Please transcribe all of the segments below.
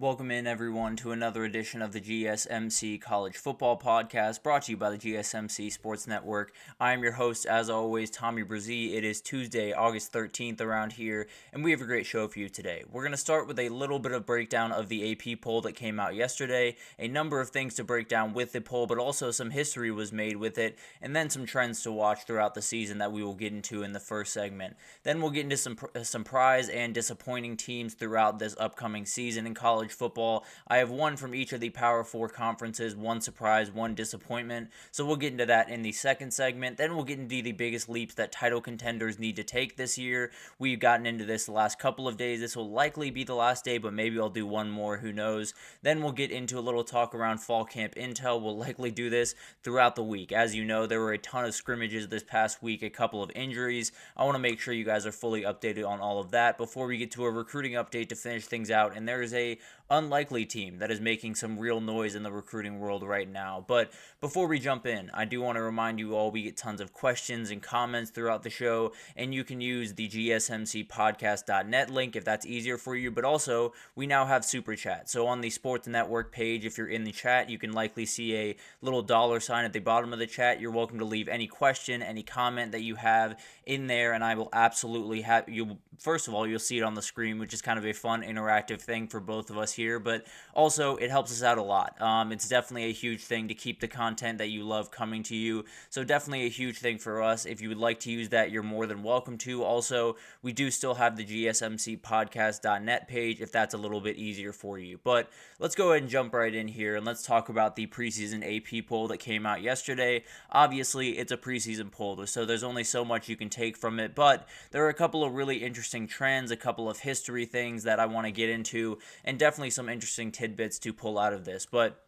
Welcome in, everyone, to another edition of the GSMC College Football Podcast, brought to you by the GSMC Sports Network. I am your host, as always, Tommy Brzee. It is Tuesday, August 13th around here, and we have a great show for you today. We're going to start with a little bit of breakdown of the AP poll that came out yesterday, a number of things to break down with the poll, but also some history was made with it, and then some trends to watch throughout the season that we will get into in the first segment. Then we'll get into some prize and disappointing teams throughout this upcoming season in college football. I have one from each of the Power 4 conferences, one surprise, one disappointment. So we'll get into that in the second segment. Then we'll get into the biggest leaps that title contenders need to take this year. We've gotten into this the last couple of days. This will likely be the last day, but maybe I'll do one more, who knows. Then we'll get into a little talk around fall camp intel. We'll likely do this throughout the week. As you know, there were a ton of scrimmages this past week, a couple of injuries. I want to make sure you guys are fully updated on all of that before we get to a recruiting update to finish things out. And there is a unlikely team that is making some real noise in the recruiting world right now. But before we jump in, I do want to remind you all we get tons of questions and comments throughout the show, and you can use the GSMCpodcast.net link if that's easier for you. But also, we now have Super Chat. So on the Sports Network page, if you're in the chat, you can likely see a little dollar sign at the bottom of the chat. You're welcome to leave any question, any comment that you have in there, and I will absolutely have you. First of all, you'll see it on the screen, which is kind of a fun interactive thing for both of us here, but also it helps us out a lot. It's definitely a huge thing to keep the content that you love coming to you, so definitely a huge thing for us. If you would like to use that, you're more than welcome to. Also, we do still have the GSMCpodcast.net page if that's a little bit easier for you. But let's go ahead and jump right in here, and let's talk about the preseason AP poll that came out yesterday. Obviously, it's a preseason poll, so there's only so much you can take from it, but there are a couple of really interesting trends, a couple of history things that I want to get into, and definitely some interesting tidbits to pull out of this. But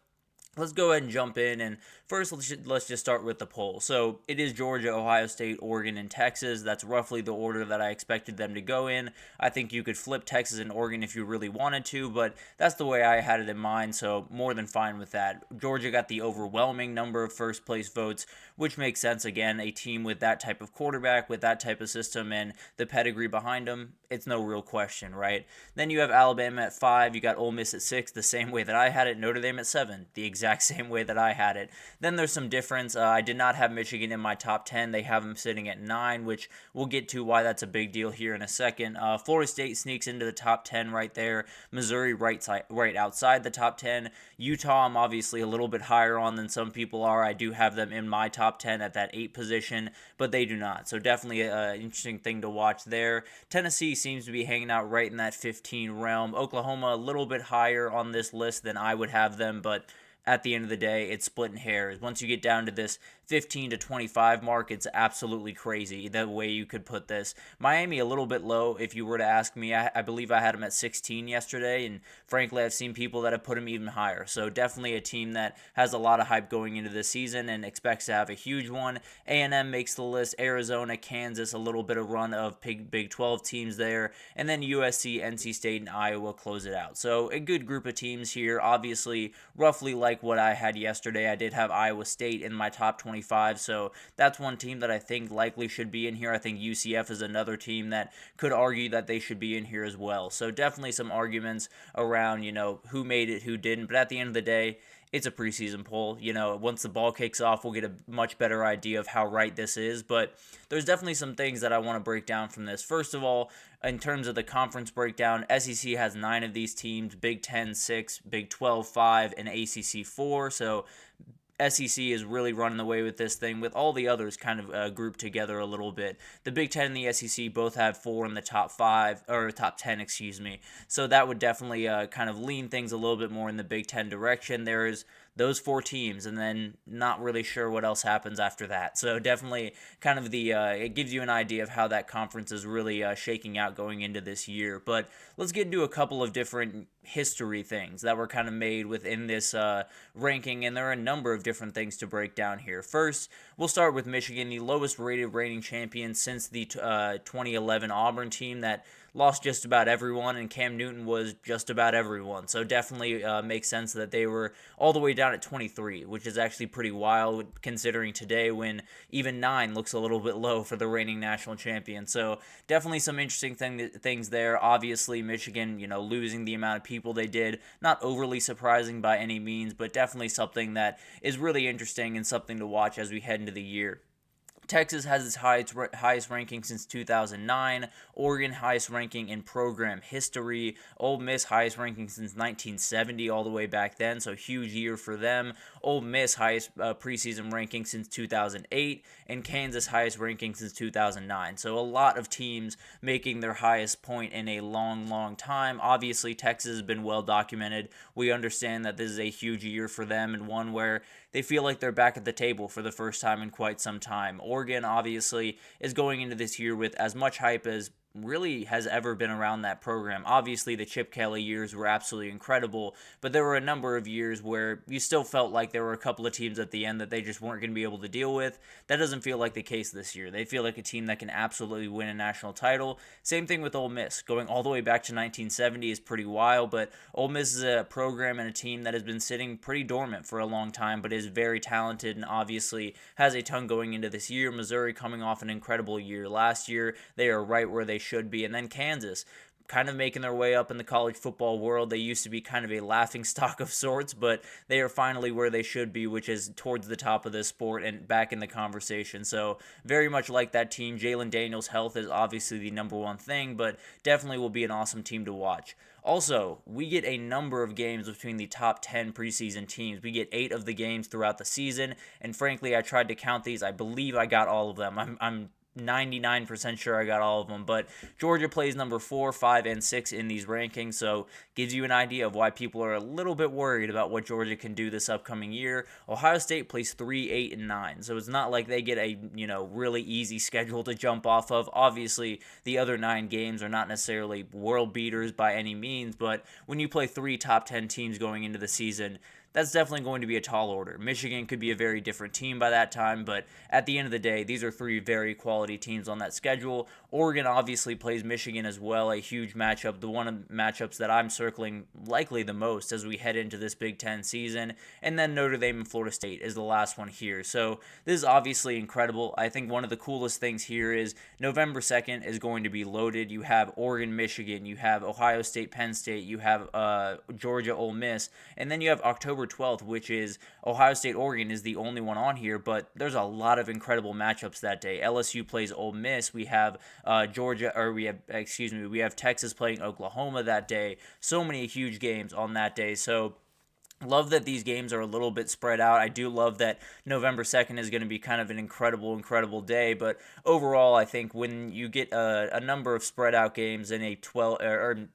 let's go ahead and jump in, and first let's just start with the poll. So it is Georgia, Ohio State, Oregon, and Texas. That's roughly the order that I expected them to go in. I think you could flip Texas and Oregon if you really wanted to, but that's the way I had it in mind, so more than fine with that. Georgia got the overwhelming number of first place votes, which makes sense. Again, a team with that type of quarterback, with that type of system, and the pedigree behind them, it's no real question, right? Then you have Alabama at 5, you got Ole Miss at 6, the same way that I had it, Notre Dame at 7, the exact same way that I had it. Then there's some difference. I did not have Michigan in my top 10. They have them sitting at 9, which we'll get to why that's a big deal here in a second. Florida State sneaks into the top 10 right there. Missouri right outside the top 10. Utah I'm obviously a little bit higher on than some people are. I do have them in my top 10 at that 8 position, but they do not. So definitely an interesting thing to watch there. Tennessee seems to be hanging out right in that 15 realm. Oklahoma a little bit higher on this list than I would have them, but at the end of the day, it's splitting hairs. Once you get down to this 15 to 25 mark, it's absolutely crazy the way you could put this. Miami a little bit low if you were to ask me. I believe I had them at 16 yesterday, and frankly, I've seen people that have put them even higher. So definitely a team that has a lot of hype going into this season and expects to have a huge one. A&M makes the list. Arizona, Kansas, a little bit of run of Big 12 teams there. And then USC, NC State, and Iowa close it out. So a good group of teams here. Obviously, roughly like what I had yesterday. I did have Iowa State in my top 25, so that's one team that I think likely should be in here. I think UCF is another team that could argue that they should be in here as well. So definitely some arguments around, who made it, who didn't, but at the end of the day, it's a preseason poll. Once the ball kicks off, we'll get a much better idea of how right this is. But there's definitely some things that I want to break down from this. First of all, in terms of the conference breakdown, SEC has 9 of these teams, Big 10 6, Big 12 5, and ACC 4. So SEC is really running away with this thing, with all the others kind of grouped together a little bit. The Big 10 and the SEC both have 4 in the top 5, or top 10, excuse me. So that would definitely kind of lean things a little bit more in the Big 10 direction. There is those 4 teams, and then not really sure what else happens after that. So definitely kind of it gives you an idea of how that conference is really shaking out going into this year. But let's get into a couple of different history things that were kind of made within this ranking, and there are a number of different things to break down here. First, we'll start with Michigan, the lowest rated reigning champion since the 2011 Auburn team that lost just about everyone, and Cam Newton was just about everyone. So definitely makes sense that they were all the way down down at 23, which is actually pretty wild considering today when even 9 looks a little bit low for the reigning national champion. So definitely some interesting things there. Obviously, Michigan, losing the amount of people they did, not overly surprising by any means, but definitely something that is really interesting and something to watch as we head into the year. Texas has its highest ranking since 2009. Oregon highest ranking in program history. Ole Miss highest ranking since 1970, all the way back then, so huge year for them. Ole Miss highest preseason ranking since 2008, and Kansas highest ranking since 2009. So a lot of teams making their highest point in a long, long time. Obviously, Texas has been well documented. We understand that this is a huge year for them and one where they feel like they're back at the table for the first time in quite some time. Oregon, obviously, is going into this year with as much hype as really has ever been around that program. Obviously, the Chip Kelly years were absolutely incredible, but there were a number of years where you still felt like there were a couple of teams at the end that they just weren't going to be able to deal with. That doesn't feel like the case this year. They feel like a team that can absolutely win a national title. Same thing with Ole Miss. Going all the way back to 1970 is pretty wild, but Ole Miss is a program and a team that has been sitting pretty dormant for a long time, but is very talented and obviously has a ton going into this year. Missouri coming off an incredible year last year. They are right where they should be. And then Kansas, kind of making their way up in the college football world. They used to be kind of a laughing stock of sorts, but they are finally where they should be, which is towards the top of this sport and back in the conversation. So very much like that team. Jalen Daniels' health is obviously the number one thing, but definitely will be an awesome team to watch. Also, we get a number of games between the top 10 preseason teams. We get 8 of the games throughout the season, and frankly, I tried to count these. I believe I got all of them. I'm 99% sure I got all of them, but Georgia plays number 4, 5, and 6 in these rankings, so gives you an idea of why people are a little bit worried about what Georgia can do this upcoming year. Ohio State plays 3, 8, and 9, so it's not like they get a really easy schedule to jump off of. Obviously, the other 9 games are not necessarily world beaters by any means, but when you play 3 top 10 teams going into the season, that's definitely going to be a tall order. Michigan could be a very different team by that time, but at the end of the day, these are 3 very quality teams on that schedule. Oregon obviously plays Michigan as well, a huge matchup, the one of the matchups that I'm circling likely the most as we head into this Big Ten season. And then Notre Dame and Florida State is the last one here. So this is obviously incredible. I think one of the coolest things here is November 2nd is going to be loaded. You have Oregon, Michigan, you have Ohio State, Penn State, you have Georgia, Ole Miss, and then you have October 12th, which is Ohio State, Oregon is the only one on here, but there's a lot of incredible matchups that day. LSU plays Ole Miss. We have we have Texas playing Oklahoma that day. So many huge games on that day. So love that these games are a little bit spread out. I do love that November 2nd is going to be kind of an incredible day, but overall, I think when you get a number of spread out games in a 12 or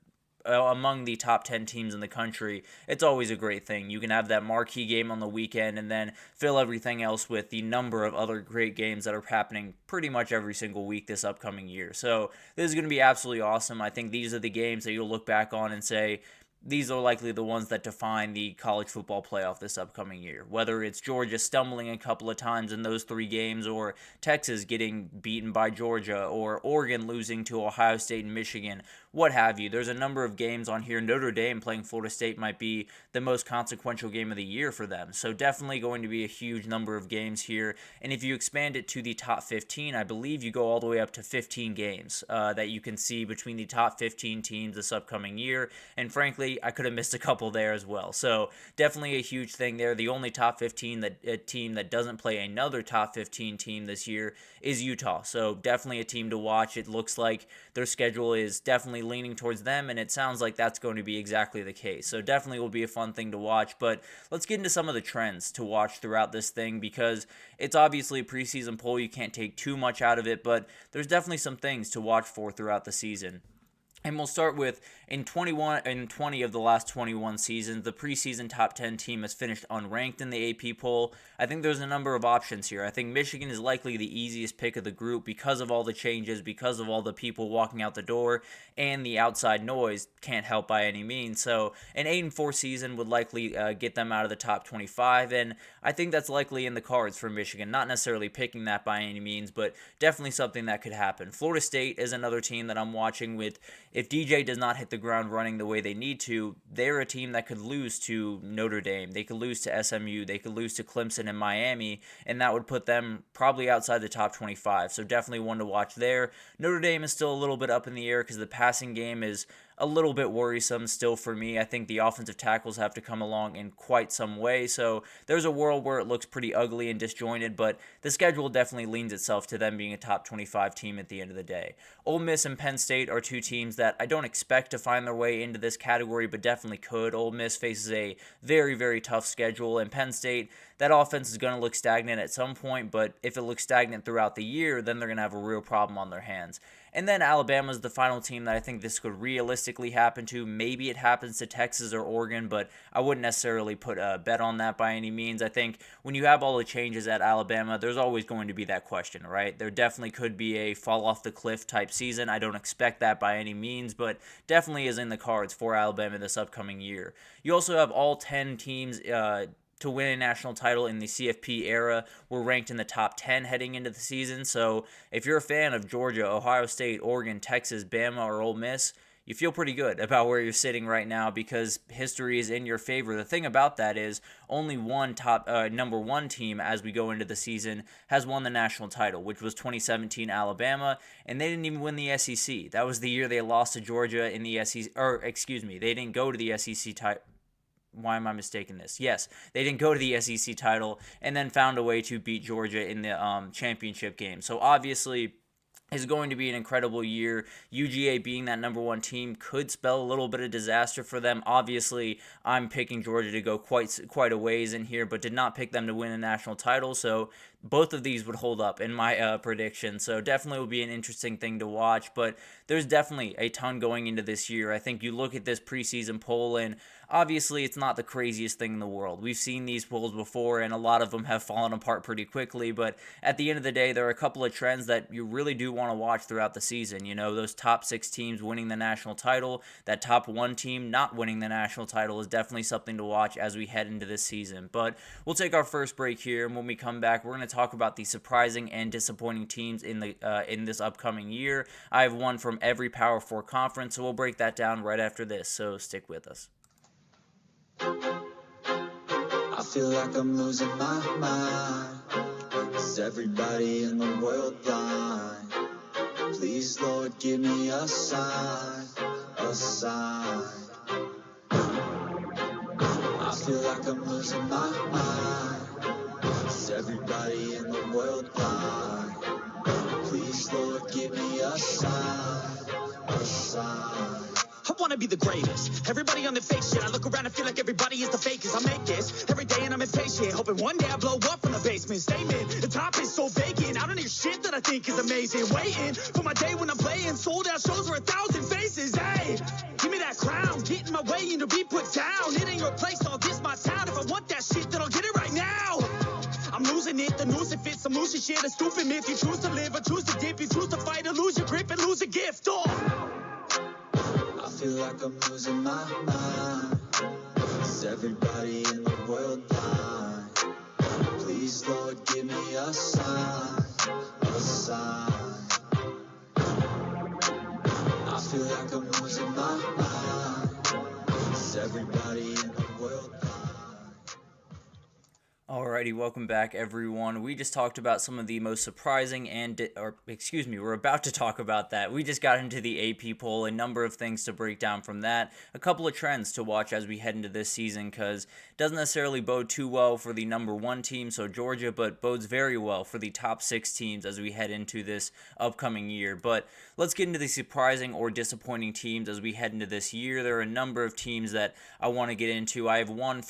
among the top 10 teams in the country, it's always a great thing. You can have that marquee game on the weekend and then fill everything else with the number of other great games that are happening pretty much every single week this upcoming year. So this is going to be absolutely awesome. I think these are the games that you'll look back on and say, these are likely the ones that define the college football playoff this upcoming year. Whether it's Georgia stumbling a couple of times in those 3 games, or Texas getting beaten by Georgia, or Oregon losing to Ohio State and Michigan, what have you. There's a number of games on here. Notre Dame playing Florida State might be the most consequential game of the year for them. So definitely going to be a huge number of games here. And if you expand it to the top 15, I believe you go all the way up to 15 games that you can see between the top 15 teams this upcoming year. And frankly, I could have missed a couple there as well. So definitely a huge thing there. The only top 15 team that doesn't play another top 15 team this year is Utah. So definitely a team to watch. It looks like their schedule is definitely leaning towards them, and it sounds like that's going to be exactly the case. So definitely will be a fun thing to watch. But let's get into some of the trends to watch throughout this thing, because it's obviously a preseason poll. You can't take too much out of it, but there's definitely some things to watch for throughout the season. And we'll start with, in 20 of the last 21 seasons, the preseason top 10 team has finished unranked in the AP poll. I think there's a number of options here. I think Michigan is likely the easiest pick of the group because of all the changes, because of all the people walking out the door, and the outside noise can't help by any means. So an 8-4 season would likely get them out of the top 25, and I think that's likely in the cards for Michigan. Not necessarily picking that by any means, but definitely something that could happen. Florida State is another team that I'm watching with if DJ does not hit the ground running the way they need to, they're a team that could lose to Notre Dame. They could lose to SMU. They could lose to Clemson and Miami, and that would put them probably outside the top 25. So definitely one to watch there. Notre Dame is still a little bit up in the air because the passing game is a little bit worrisome still for me. I think the offensive tackles have to come along in quite some way. So there's a world where it looks pretty ugly and disjointed, but the schedule definitely leans itself to them being a top 25 team at the end of the day. Ole Miss and Penn State are two teams that I don't expect to find their way into this category, but definitely could. Ole Miss faces a very, very tough schedule, and Penn State, that offense is going to look stagnant at some point, but if it looks stagnant throughout the year, then they're going to have a real problem on their hands. And then Alabama's the final team that I think this could realistically happen to. Maybe it happens to Texas or Oregon, but I wouldn't necessarily put a bet on that by any means. I think when you have all the changes at Alabama, there's always going to be that question, right? There definitely could be a fall off the cliff type season. I don't expect that by any means, but definitely is in the cards for Alabama this upcoming year. You also have all 10 teams to win a national title in the CFP era. We're ranked in the top 10 heading into the season. So if you're a fan of Georgia, Ohio State, Oregon, Texas, Bama, or Ole Miss, you feel pretty good about where you're sitting right now because history is in your favor. The thing about that is only one number one team as we go into the season has won the national title, which was 2017 Alabama, and they didn't even win the SEC. That was the year they lost to Georgia in the SEC, they didn't go to the SEC title. Why am I mistaking this? Yes, they didn't go to the SEC title and then found a way to beat Georgia in the championship game. So obviously, is going to be an incredible year. UGA being that number one team could spell a little bit of disaster for them. Obviously, I'm picking Georgia to go quite a ways in here, but did not pick them to win a national title. So both of these would hold up in my prediction. So definitely will be an interesting thing to watch. But there's definitely a ton going into this year. I think you look at this preseason poll, and obviously it's not the craziest thing in the world. We've seen these polls before, and a lot of them have fallen apart pretty quickly. But at the end of the day, there are a couple of trends that you really do want to watch throughout the season. You know, those top 6 teams winning the national title, that top 1 team not winning the national title is definitely something to watch as we head into this season. But we'll take our first break here, and when we come back, we're going to talk about the surprising and disappointing teams in this upcoming year. I have one from every Power 4 conference, so we'll break that down right after this, so stick with us. I feel like I'm losing my mind. Is everybody in the world blind? Please, Lord, give me a sign, a sign. I feel like I'm losing my mind. Is everybody in the world blind? Please, Lord, give me a sign, a sign. I wanna be the greatest. Everybody on the fake shit. I look around and feel like everybody is the fakest. I make this every day and I'm impatient, hoping one day I blow up from the basement. Statement, the top is so vacant. I don't hear shit that I think is amazing. Waiting for my day when I'm playing sold out shows for 1,000 faces. Hey, give me that crown, get in my way and to be put down. It ain't your place, all this my town. If I want that shit, then I'll get it right now. I'm losing it, the noose it fits. I'm losing shit, a stupid myth. You choose to live or choose to dip. You choose to fight or lose your grip and lose a gift. I feel like I'm losing my mind. Is everybody in the world blind? Please, Lord, give me a sign, a sign. I feel like I'm losing my mind. Is everybody in the world blind? Alrighty, welcome back everyone. We just talked about some of the most surprising we're about to talk about that. We just got into the AP poll, a number of things to break down from that, a couple of trends to watch as we head into this season, because it doesn't necessarily bode too well for the number 1 team, so Georgia, but bodes very well for the top 6 teams as we head into this upcoming year. But let's get into the surprising or disappointing teams as we head into this year. There are a number of teams that I want to get into. I have one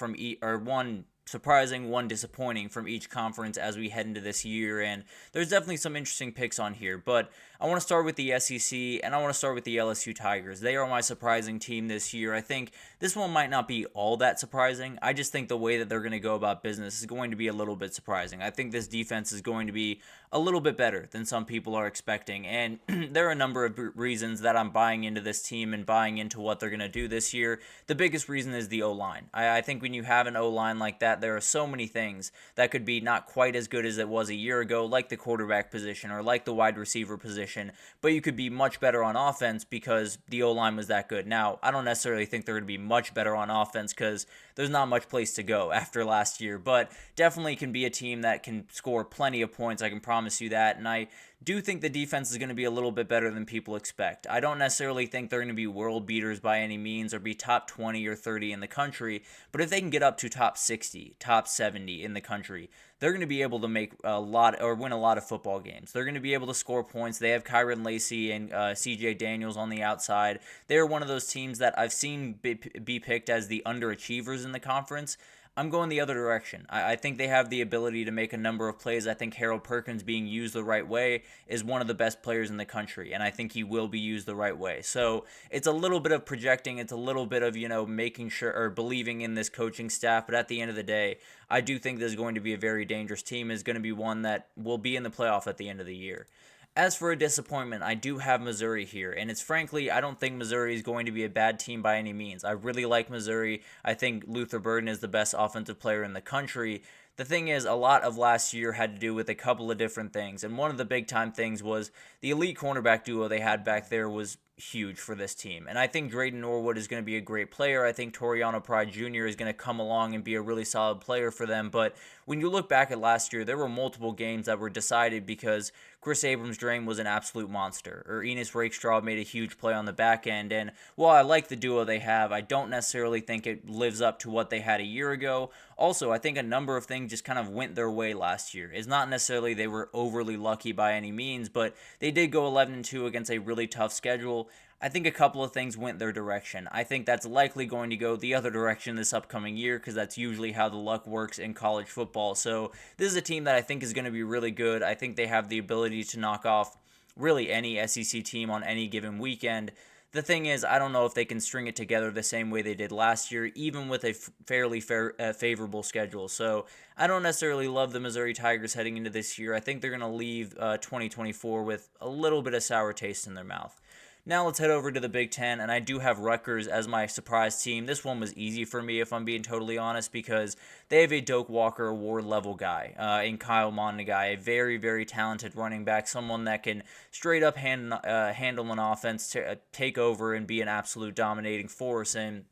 surprising, one disappointing from each conference as we head into this year, and there's definitely some interesting picks on here, but I want to start with the SEC, and I want to start with the LSU Tigers. They are my surprising team this year. I think this one might not be all that surprising. I just think the way that they're going to go about business is going to be a little bit surprising. I think this defense is going to be a little bit better than some people are expecting, and there are a number of reasons that I'm buying into this team and buying into what they're going to do this year. The biggest reason is the O-line. I think when you have an O-line like that, that, there are so many things that could be not quite as good as it was a year ago, like the quarterback position or like the wide receiver position, but you could be much better on offense because the O-line was that good. Now, I don't necessarily think they're going to be much better on offense because there's not much place to go after last year, but definitely can be a team that can score plenty of points, I can promise you that, and I do think the defense is going to be a little bit better than people expect. I don't necessarily think they're going to be world beaters by any means or be top 20 or 30 in the country, but if they can get up to top 60, top 70 in the country, they're going to be able to make a lot or win a lot of football games. They're going to be able to score points. They have Kyron Lacey and CJ Daniels on the outside. They're one of those teams that I've seen be picked as the underachievers in the conference. I'm going the other direction. I think they have the ability to make a number of plays. I think Harold Perkins being used the right way is one of the best players in the country, and I think he will be used the right way. So it's a little bit of projecting. It's a little bit of, making sure or believing in this coaching staff. But at the end of the day, I do think this is going to be a very dangerous team. It's going to be one that will be in the playoff at the end of the year. As for a disappointment, I do have Missouri here, and it's frankly, I don't think Missouri is going to be a bad team by any means. I really like Missouri. I think Luther Burden is the best offensive player in the country. The thing is, a lot of last year had to do with a couple of different things, and one of the big-time things was the elite cornerback duo they had back there was huge for this team. And I think Drayden Norwood is going to be a great player. I think Toriano Pride Jr. is going to come along and be a really solid player for them. But when you look back at last year, there were multiple games that were decided because Chris Abrams-Drain was an absolute monster, or Enos Rakestraw made a huge play on the back end. And while I like the duo they have, I don't necessarily think it lives up to what they had a year ago. Also, I think a number of things just kind of went their way last year. It's not necessarily they were overly lucky by any means, but they did go 11-2 against a really tough schedule. I think a couple of things went their direction. I think that's likely going to go the other direction this upcoming year because that's usually how the luck works in college football. So this is a team that I think is going to be really good. I think they have the ability to knock off really any SEC team on any given weekend. The thing is, I don't know if they can string it together the same way they did last year, even with a fairly favorable schedule. So I don't necessarily love the Missouri Tigers heading into this year. I think they're going to leave 2024 with a little bit of sour taste in their mouth. Now let's head over to the Big Ten, and I do have Rutgers as my surprise team. This one was easy for me, if I'm being totally honest, because they have a Doak Walker Award-level guy in Kyle Mondegai, a very, very talented running back, someone that can straight up handle an offense, to take over and be an absolute dominating force. And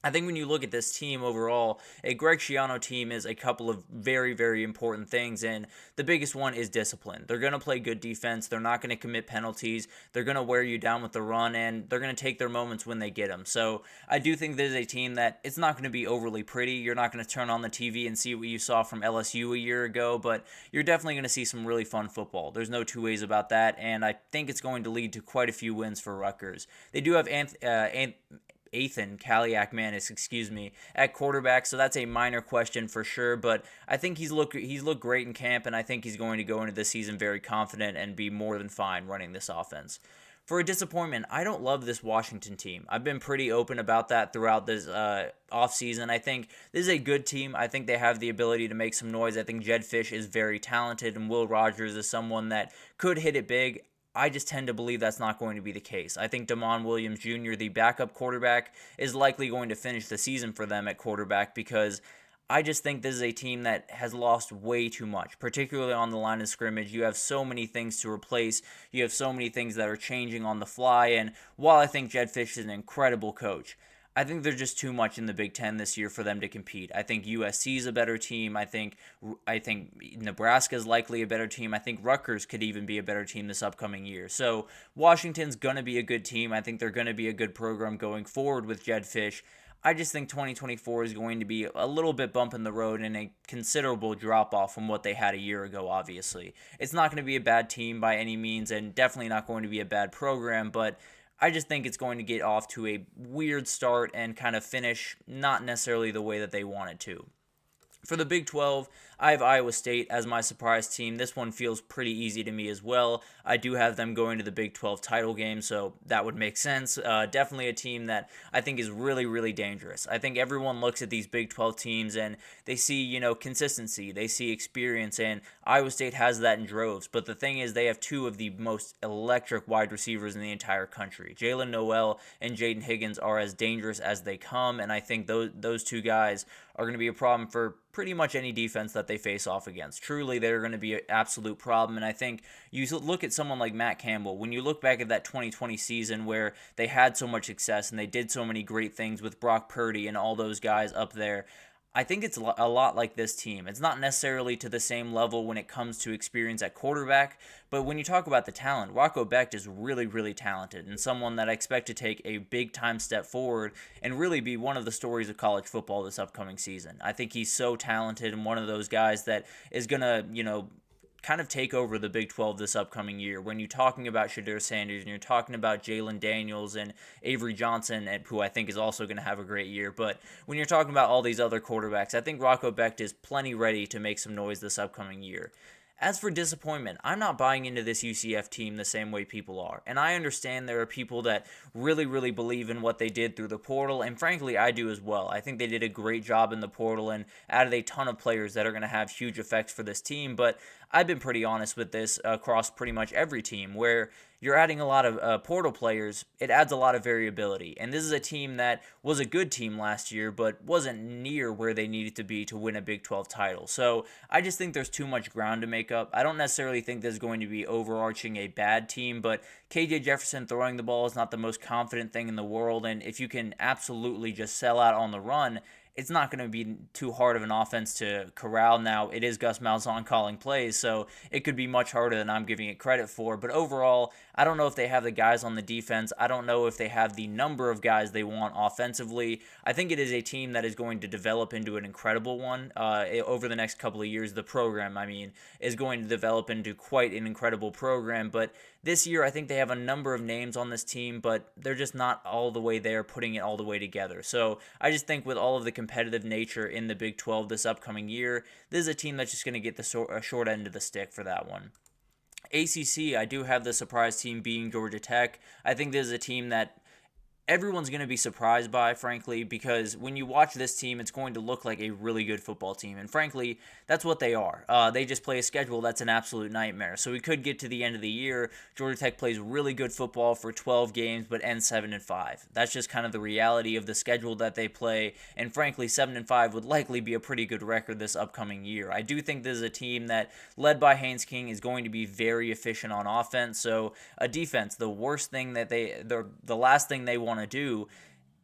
I think when you look at this team overall, a Greg Schiano team is a couple of very, very important things, and the biggest one is discipline. They're going to play good defense. They're not going to commit penalties. They're going to wear you down with the run, and they're going to take their moments when they get them. So I do think this is a team that it's not going to be overly pretty. You're not going to turn on the TV and see what you saw from LSU a year ago, but you're definitely going to see some really fun football. There's no two ways about that, and I think it's going to lead to quite a few wins for Rutgers. They do have Ethan Kaliak-Manis, at quarterback, so that's a minor question for sure, but I think he's looked great in camp, and I think he's going to go into this season very confident and be more than fine running this offense. For a disappointment, I don't love this Washington team. I've been pretty open about that throughout this offseason. I think this is a good team. I think they have the ability to make some noise. I think Jedd Fisch is very talented, and Will Rogers is someone that could hit it big. I just tend to believe that's not going to be the case. I think Damon Williams Jr., the backup quarterback, is likely going to finish the season for them at quarterback because I just think this is a team that has lost way too much, particularly on the line of scrimmage. You have so many things to replace. You have so many things that are changing on the fly, and while I think Jedd Fisch is an incredible coach, I think there's just too much in the Big Ten this year for them to compete. I think USC is a better team. I think Nebraska is likely a better team. I think Rutgers could even be a better team this upcoming year. So Washington's going to be a good team. I think they're going to be a good program going forward with Jedd Fisch. I just think 2024 is going to be a little bit bump in the road and a considerable drop-off from what they had a year ago, obviously. It's not going to be a bad team by any means and definitely not going to be a bad program, but I just think it's going to get off to a weird start and kind of finish not necessarily the way that they wanted to. For the Big 12, I have Iowa State as my surprise team. This one feels pretty easy to me as well. I do have them going to the Big 12 title game, so that would make sense. Definitely a team that I think is really, really dangerous. I think everyone looks at these Big 12 teams and they see, consistency. They see experience, and Iowa State has that in droves. But the thing is, they have two of the most electric wide receivers in the entire country. Jalen Noel and Jaden Higgins are as dangerous as they come, and I think those two guys are going to be a problem for pretty much any defense that they face off against. Truly, they're going to be an absolute problem, and I think you look at someone like Matt Campbell, when you look back at that 2020 season where they had so much success and they did so many great things with Brock Purdy and all those guys up there, I think it's a lot like this team. It's not necessarily to the same level when it comes to experience at quarterback, but when you talk about the talent, Rocco Becht is really, really talented and someone that I expect to take a big-time step forward and really be one of the stories of college football this upcoming season. I think he's so talented and one of those guys that is going to, kind of take over the Big 12 this upcoming year. When you're talking about Shedeur Sanders and you're talking about Jalen Daniels and Avery Johnson, who I think is also going to have a great year, but when you're talking about all these other quarterbacks, I think Rocco Becht is plenty ready to make some noise this upcoming year. As for disappointment, I'm not buying into this UCF team the same way people are. And I understand there are people that really, really believe in what they did through the portal, and frankly, I do as well. I think they did a great job in the portal and added a ton of players that are going to have huge effects for this team, but I've been pretty honest with this across pretty much every team where you're adding a lot of portal players, it adds a lot of variability. And this is a team that was a good team last year, but wasn't near where they needed to be to win a Big 12 title. So I just think there's too much ground to make up. I don't necessarily think there's going to be overarching a bad team, but KJ Jefferson throwing the ball is not the most confident thing in the world. And if you can absolutely just sell out on the run, it's not going to be too hard of an offense to corral. Now, it is Gus Malzahn calling plays, so it could be much harder than I'm giving it credit for. But overall, I don't know if they have the guys on the defense. I don't know if they have the number of guys they want offensively. I think it is a team that is going to develop into an incredible one over the next couple of years. The program, is going to develop into quite an incredible program. But this year, I think they have a number of names on this team, but they're just not all the way there, putting it all the way together. So I just think with all of the competitive nature in the Big 12 this upcoming year, this is a team that's just going to get the short end of the stick for that one. ACC, I do have the surprise team being Georgia Tech. I think this is a team that everyone's going to be surprised by, frankly, because when you watch this team, it's going to look like a really good football team. And frankly, that's what they are. They just play a schedule that's an absolute nightmare. So we could get to the end of the year. Georgia Tech plays really good football for 12 games, but ends 7-5. That's just kind of the reality of the schedule that they play. And frankly, 7-5 would likely be a pretty good record this upcoming year. I do think this is a team that, led by Haynes King, is going to be very efficient on offense. So a defense, the worst thing that the last thing they want to do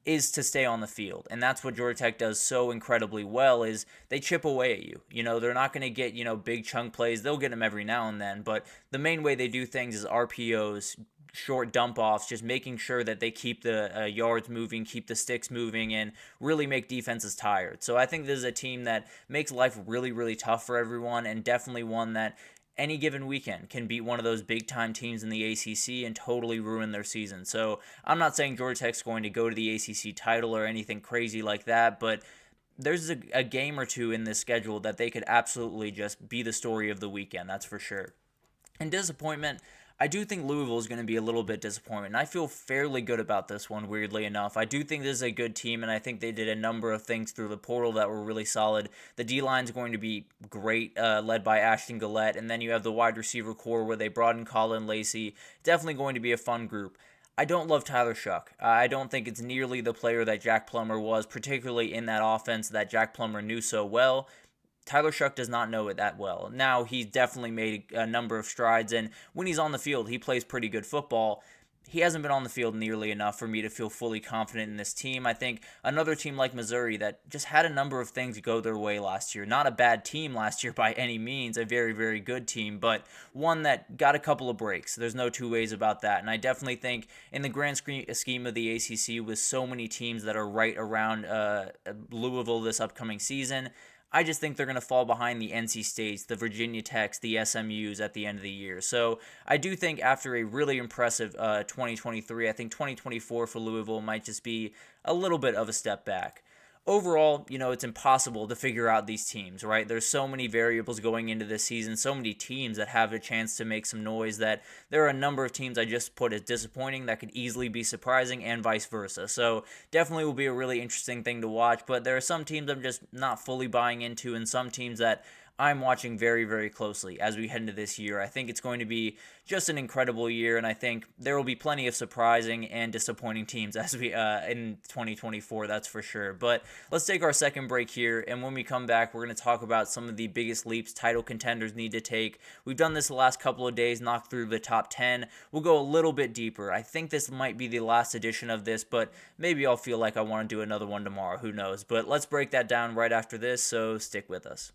is to stay on the field. And that's what Georgia Tech does so incredibly well, is they chip away at you. They're not going to get, big chunk plays. They'll get them every now and then, but the main way they do things is RPOs, short dump-offs, just making sure that they keep the yards moving, keep the sticks moving, and really make defenses tired. So I think this is a team that makes life really, really tough for everyone, and definitely one that any given weekend can beat one of those big-time teams in the ACC and totally ruin their season. So I'm not saying Georgia Tech's going to go to the ACC title or anything crazy like that, but there's a game or two in this schedule that they could absolutely just be the story of the weekend, that's for sure. And disappointment, I do think Louisville is going to be a little bit disappointed, and I feel fairly good about this one, weirdly enough. I do think this is a good team, and I think they did a number of things through the portal that were really solid. The D-line is going to be great, led by Ashton Gillette, and then you have the wide receiver core where they brought in Colin Lacey. Definitely going to be a fun group. I don't love Tyler Shuck. I don't think it's nearly the player that Jack Plummer was, particularly in that offense that Jack Plummer knew so well. Tyler Shuck does not know it that well. Now, he's definitely made a number of strides, and when he's on the field, he plays pretty good football. He hasn't been on the field nearly enough for me to feel fully confident in this team. I think another team like Missouri that just had a number of things go their way last year. Not a bad team last year by any means, a very, very good team, but one that got a couple of breaks. There's no two ways about that, and I definitely think in the grand scheme of the ACC, with so many teams that are right around Louisville this upcoming season, I just think they're going to fall behind the NC States, the Virginia Techs, the SMUs at the end of the year. So I do think after a really impressive 2023, I think 2024 for Louisville might just be a little bit of a step back. Overall, it's impossible to figure out these teams, right? There's so many variables going into this season, so many teams that have a chance to make some noise, that there are a number of teams I just put as disappointing that could easily be surprising, and vice versa. So definitely will be a really interesting thing to watch, but there are some teams I'm just not fully buying into, and some teams that I'm watching very, very closely as we head into this year. I think it's going to be just an incredible year, and I think there will be plenty of surprising and disappointing teams as we in 2024, that's for sure. But let's take our second break here, and when we come back, we're going to talk about some of the biggest leaps title contenders need to take. We've done this the last couple of days, knocked through the top 10. We'll go a little bit deeper. I think this might be the last edition of this, but maybe I'll feel like I want to do another one tomorrow. Who knows? But let's break that down right after this, so stick with us.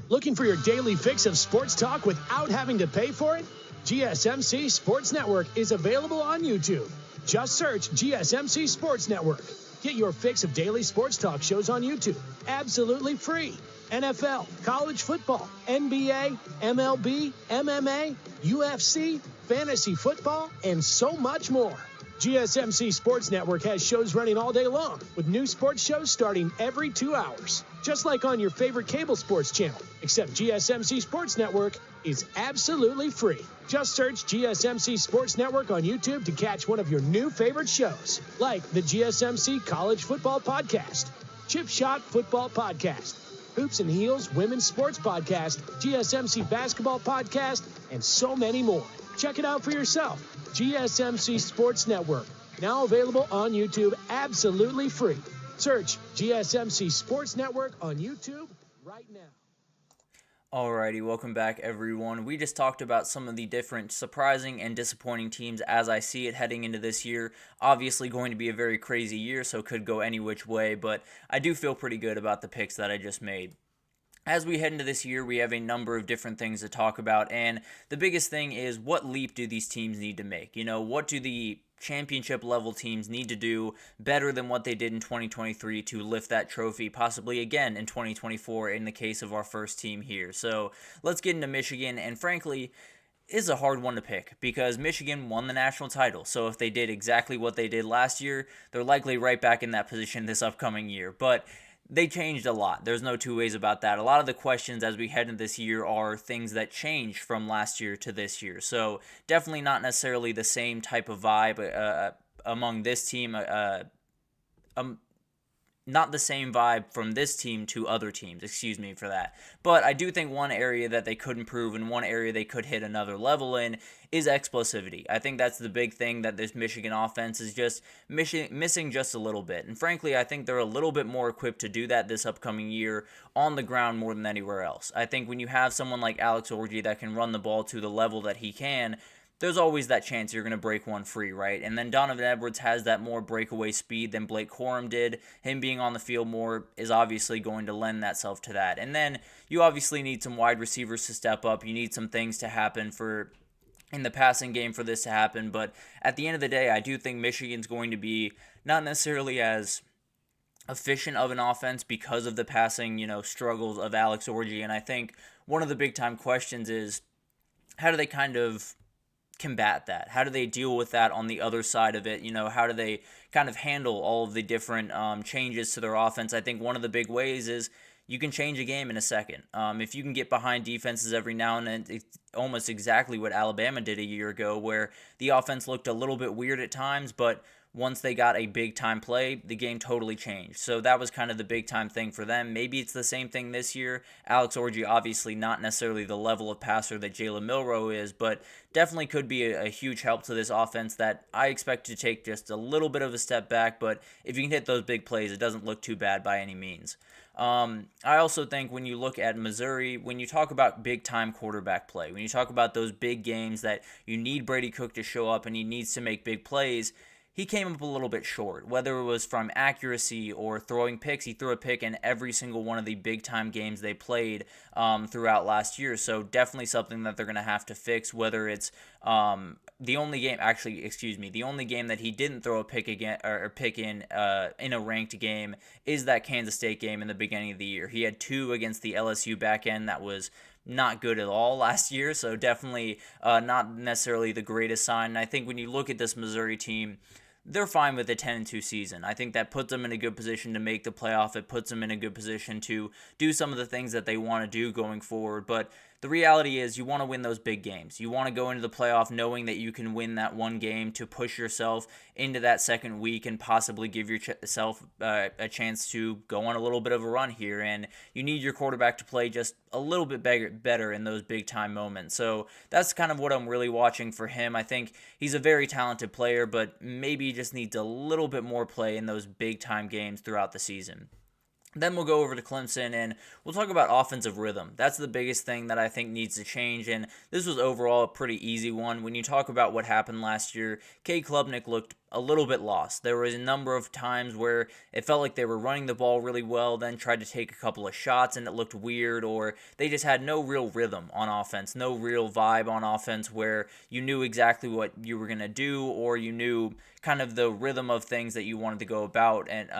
Looking for your daily fix of sports talk without having to pay for it? GSMC Sports Network is available on YouTube. Just search GSMC Sports Network. Get your fix of daily sports talk shows on YouTube, absolutely free. NFL, college football, NBA, MLB, MMA, UFC, fantasy football, and so much more. GSMC Sports Network has shows running all day long, with new sports shows starting every 2 hours. Just like on your favorite cable sports channel, except GSMC Sports Network is absolutely free. Just search GSMC Sports Network on YouTube to catch one of your new favorite shows, like the GSMC College Football Podcast, Chip Shot Football Podcast, Hoops and Heels Women's Sports Podcast, GSMC Basketball Podcast, and so many more. Check it out for yourself. GSMC Sports Network, now available on YouTube absolutely free. Search GSMC Sports Network on YouTube right now. Alrighty, welcome back everyone. We just talked about some of the different surprising and disappointing teams as I see it heading into this year. Obviously going to be a very crazy year, so could go any which way, but I do feel pretty good about the picks that I just made. As we head into this year, we have a number of different things to talk about, and the biggest thing is what leap do these teams need to make? You know, what do the championship level teams need to do better than what they did in 2023 to lift that trophy, possibly again in 2024 in the case of our first team here? So let's get into Michigan, and frankly, it's a hard one to pick because Michigan won the national title. So if they did exactly what they did last year, they're likely right back in that position this upcoming year. But they changed a lot. There's no two ways about that. A lot of the questions as we head into this year are things that changed from last year to this year. So definitely not necessarily the same type of vibe among this team. Not the same vibe from this team to other teams, excuse me for that. But I do think one area that they could improve and one area they could hit another level in is explosivity. I think that's the big thing that this Michigan offense is just missing just a little bit. And frankly, I think they're a little bit more equipped to do that this upcoming year on the ground more than anywhere else. I think when you have someone like Alex Orji that can run the ball to the level that he can, there's always that chance you're going to break one free, right? And then Donovan Edwards has that more breakaway speed than Blake Corum did. Him being on the field more is obviously going to lend that self to that. And then you obviously need some wide receivers to step up. You need some things to happen in the passing game for this to happen. But at the end of the day, I do think Michigan's going to be not necessarily as efficient of an offense because of the passing, struggles of Alex Orji. And I think one of the big time questions is how do they kind of combat that? How do they deal with that on the other side of it? How do they kind of handle all of the different changes to their offense? I think one of the big ways is you can change a game in a second. If you can get behind defenses every now and then, it's almost exactly what Alabama did a year ago, where the offense looked a little bit weird at times, but once they got a big-time play, the game totally changed. So that was kind of the big-time thing for them. Maybe it's the same thing this year. Alex Orji, obviously not necessarily the level of passer that Jalen Milroe is, but definitely could be a huge help to this offense that I expect to take just a little bit of a step back, but if you can hit those big plays, it doesn't look too bad by any means. I also think when you look at Missouri, when you talk about big-time quarterback play, when you talk about those big games that you need Brady Cook to show up and he needs to make big plays, he came up a little bit short, whether it was from accuracy or throwing picks. He threw a pick in every single one of the big-time games they played throughout last year, so definitely something that they're going to have to fix, whether it's the only game that he didn't throw a pick again or pick in a ranked game is that Kansas State game in the beginning of the year. He had 2 against the LSU back end that was not good at all last year, so definitely not necessarily the greatest sign. And I think when you look at this Missouri team, they're fine with a 10-2 season. I think that puts them in a good position to make the playoff. It puts them in a good position to do some of the things that they want to do going forward. But the reality is you want to win those big games. You want to go into the playoff knowing that you can win that one game to push yourself into that second week and possibly give yourself a chance to go on a little bit of a run here. And you need your quarterback to play just a little bit better in those big time moments. So that's kind of what I'm really watching for him. I think he's a very talented player, but maybe he just needs a little bit more play in those big time games throughout the season. Then we'll go over to Clemson and we'll talk about offensive rhythm. That's the biggest thing that I think needs to change, and this was overall a pretty easy one. When you talk about what happened last year, Cade Klubnik looked a little bit lost. There was a number of times where it felt like they were running the ball really well, then tried to take a couple of shots and it looked weird, or they just had no real rhythm on offense, no real vibe on offense where you knew exactly what you were going to do, or you knew kind of the rhythm of things that you wanted to go about and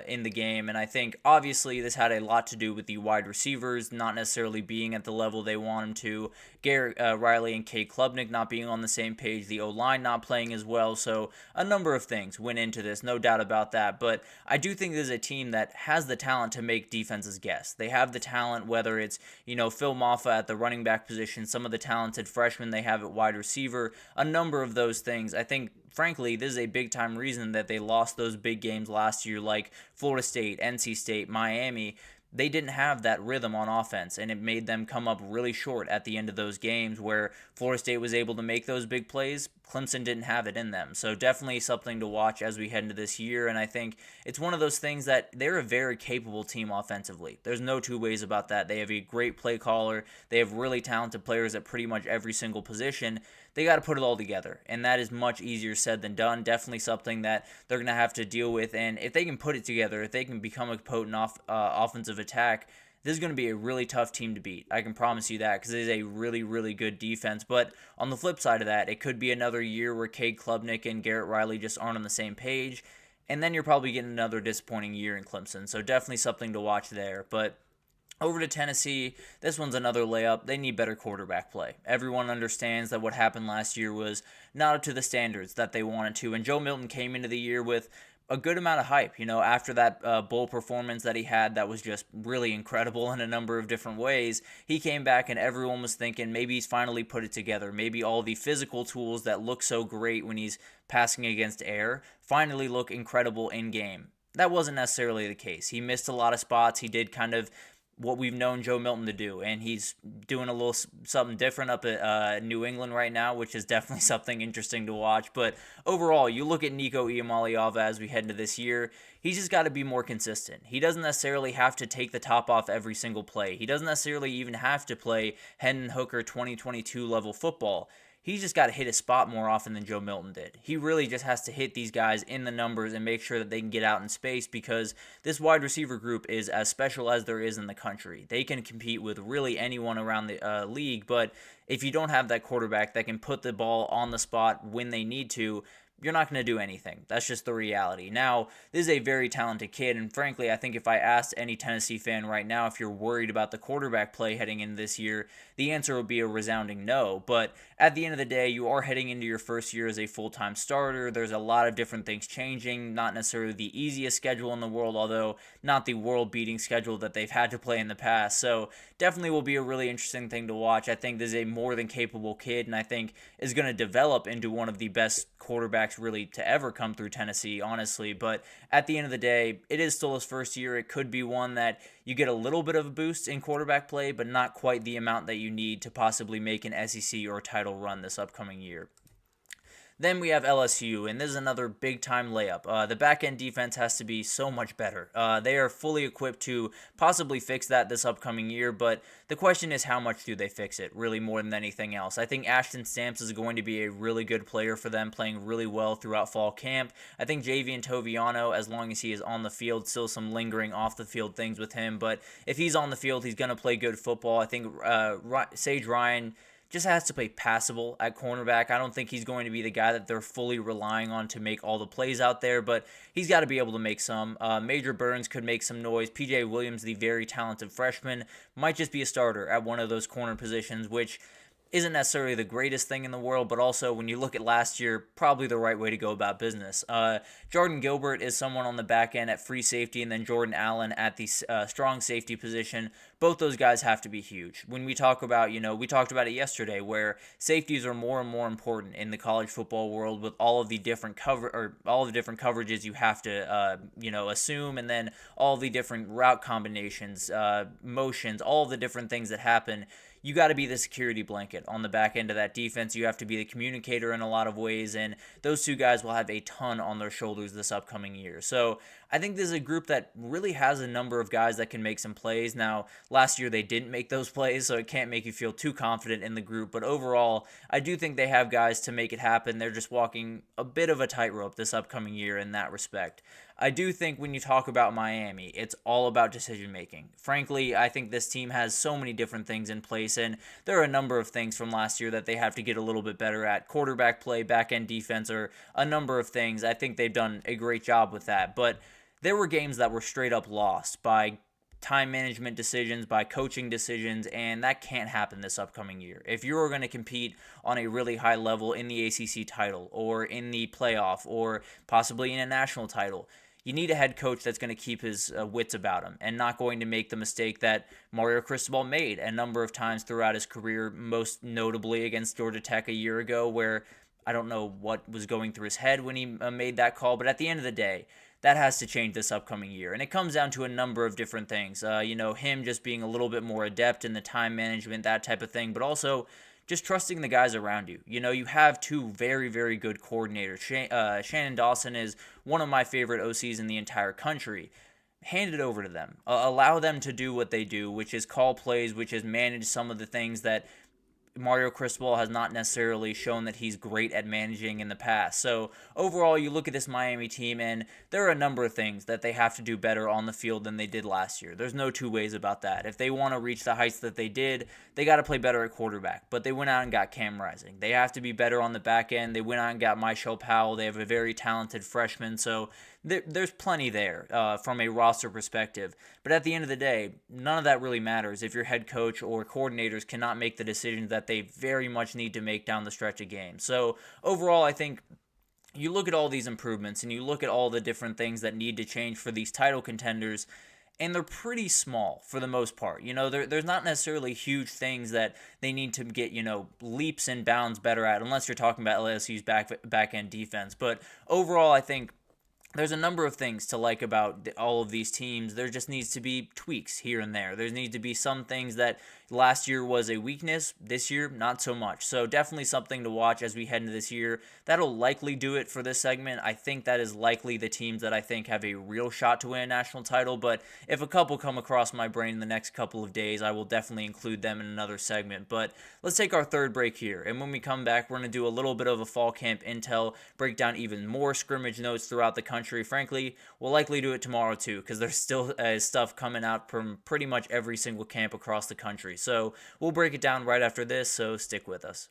in the game. And I think obviously this had a lot to do with the wide receivers not necessarily being at the level they want them to, Garrett Riley and Cade Klubnik not being on the same page, the O-line not playing as well. So a number of things went into this, no doubt about that. But I do think this is a team that has the talent to make defenses guess. They have the talent, whether it's, Phil Maffa at the running back position, some of the talented freshmen they have at wide receiver, a number of those things. I think, frankly, this is a big-time reason that they lost those big games last year, like Florida State, NC State, Miami. They didn't have that rhythm on offense, and it made them come up really short at the end of those games where Florida State was able to make those big plays. Clemson didn't have it in them. So definitely something to watch as we head into this year, and I think it's one of those things that they're a very capable team offensively. There's no two ways about that. They have a great play caller. They have really talented players at pretty much every single position. They got to put it all together, and that is much easier said than done. Definitely something that they're going to have to deal with, and if they can put it together, if they can become a potent offensive attack, this is going to be a really tough team to beat. I can promise you that, because it is a really, really good defense. But on the flip side of that, it could be another year where Cade Klubnik and Garrett Riley just aren't on the same page, and then you're probably getting another disappointing year in Clemson. So definitely something to watch there. But over to Tennessee, this one's another layup. They need better quarterback play. Everyone understands that what happened last year was not up to the standards that they wanted to, and Joe Milton came into the year with a good amount of hype, after that bowl performance that he had that was just really incredible in a number of different ways. He came back and everyone was thinking maybe he's finally put it together. Maybe all the physical tools that look so great when he's passing against air finally look incredible in game. That wasn't necessarily the case. He missed a lot of spots. He did kind of what we've known Joe Milton to do, and he's doing a little something different up at New England right now, which is definitely something interesting to watch. But overall, you look at Nico Iamaleava as we head into this year, he's just got to be more consistent. He doesn't necessarily have to take the top off every single play. He doesn't necessarily even have to play Hendon Hooker 2022 level football. He's just got to hit his spot more often than Joe Milton did. He really just has to hit these guys in the numbers and make sure that they can get out in space, because this wide receiver group is as special as there is in the country. They can compete with really anyone around the league, but if you don't have that quarterback that can put the ball on the spot when they need to, you're not going to do anything. That's just the reality. Now, this is a very talented kid, and frankly, I think if I asked any Tennessee fan right now if you're worried about the quarterback play heading into this year, the answer would be a resounding no. But at the end of the day, you are heading into your first year as a full-time starter. There's a lot of different things changing, not necessarily the easiest schedule in the world, although not the world-beating schedule that they've had to play in the past. So definitely will be a really interesting thing to watch. I think this is a more than capable kid, and I think is going to develop into one of the best quarterbacks really to ever come through Tennessee, honestly. But at the end of the day, it is still his first year. It could be one that you get a little bit of a boost in quarterback play, but not quite the amount that you need to possibly make an SEC or title run this upcoming year. Then we have LSU, and this is another big-time layup. The back-end defense has to be so much better. They are fully equipped to possibly fix that this upcoming year, but the question is how much do they fix it, really more than anything else. I think Ashton Stamps is going to be a really good player for them, playing really well throughout fall camp. I think Javian Toviano, as long as he is on the field, still some lingering off-the-field things with him, but if he's on the field, he's going to play good football. I think Sage Ryan just has to play passable at cornerback. I don't think he's going to be the guy that they're fully relying on to make all the plays out there, but he's got to be able to make some. Major Burns could make some noise. PJ Williams, the very talented freshman, might just be a starter at one of those corner positions, which isn't necessarily the greatest thing in the world, but also when you look at last year, probably the right way to go about business. Jordan Gilbert is someone on the back end at free safety, and then Jordan Allen at the strong safety position. Both those guys have to be huge. When we talk about, we talked about it yesterday, where safeties are more and more important in the college football world with all of the different coverages you have to, assume, and then all the different route combinations, motions, all the different things that happen. You got to be the security blanket on the back end of that defense. You have to be the communicator in a lot of ways, and those two guys will have a ton on their shoulders this upcoming year. So I think this is a group that really has a number of guys that can make some plays. Now, last year they didn't make those plays, so it can't make you feel too confident in the group, but overall, I do think they have guys to make it happen. They're just walking a bit of a tightrope this upcoming year in that respect. I do think when you talk about Miami, it's all about decision making. Frankly, I think this team has so many different things in place, and there are a number of things from last year that they have to get a little bit better at. Quarterback play, back end defense, or a number of things. I think they've done a great job with that, but there were games that were straight up lost by time management decisions, by coaching decisions, and that can't happen this upcoming year. If you're going to compete on a really high level in the ACC title, or in the playoff, or possibly in a national title, you need a head coach that's going to keep his wits about him and not going to make the mistake that Mario Cristobal made a number of times throughout his career, most notably against Georgia Tech a year ago, where I don't know what was going through his head when he made that call, but at the end of the day, that has to change this upcoming year. And it comes down to a number of different things. Him just being a little bit more adept in the time management, that type of thing, but also just trusting the guys around you. You have two very, very good coordinators. Shannon Dawson is one of my favorite OCs in the entire country. Hand it over to them. Allow them to do what they do, which is call plays, which is manage some of the things that Mario Cristobal has not necessarily shown that he's great at managing in the past. So overall, you look at this Miami team, and there are a number of things that they have to do better on the field than they did last year. There's no two ways about that. If they want to reach the heights that they did, they got to play better at quarterback. But they went out and got Cam Rising. They have to be better on the back end. They went out and got Michael Powell. They have a very talented freshman. So there's plenty there from a roster perspective. But at the end of the day, none of that really matters if your head coach or coordinators cannot make the decisions that they very much need to make down the stretch of games. So overall, I think you look at all these improvements and you look at all the different things that need to change for these title contenders, and they're pretty small for the most part. There's not necessarily huge things that they need to get, leaps and bounds better at, unless you're talking about LSU's back-end defense. But overall, I think there's a number of things to like about all of these teams. There just needs to be tweaks here and there. There needs to be some things that last year was a weakness. This year, not so much. So definitely something to watch as we head into this year. That'll likely do it for this segment. I think that is likely the teams that I think have a real shot to win a national title. But if a couple come across my brain in the next couple of days, I will definitely include them in another segment. But let's take our third break here. And when we come back, we're going to do a little bit of a fall camp intel, break down even more scrimmage notes throughout the country. Frankly, we'll likely do it tomorrow too, because there's still stuff coming out from pretty much every single camp across the country. So we'll break it down right after this, so stick with us.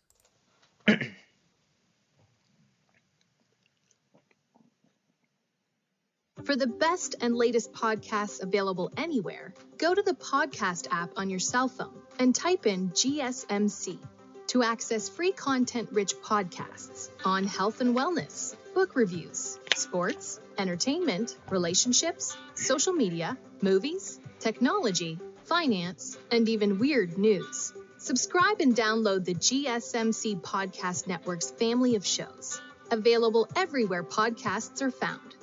For the best and latest podcasts available anywhere, go to the podcast app on your cell phone and type in GSMC to access free content-rich podcasts on health and wellness, book reviews, sports, entertainment, relationships, social media, movies, technology, finance, and even weird news. Subscribe and download the GSMC Podcast Network's family of shows, available everywhere podcasts are found.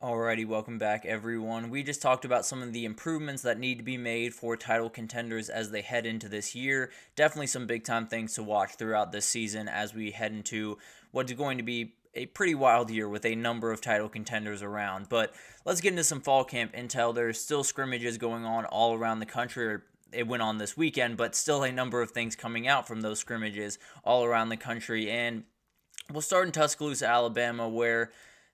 Alrighty, welcome back everyone. We just talked about some of the improvements that need to be made for title contenders as they head into this year. Definitely some big time things to watch throughout this season as we head into what's going to be a pretty wild year with a number of title contenders around. But let's get into some fall camp intel. There's still scrimmages going on all around the country. It went on this weekend, but still a number of things coming out from those scrimmages all around the country. And we'll start in Tuscaloosa, Alabama, where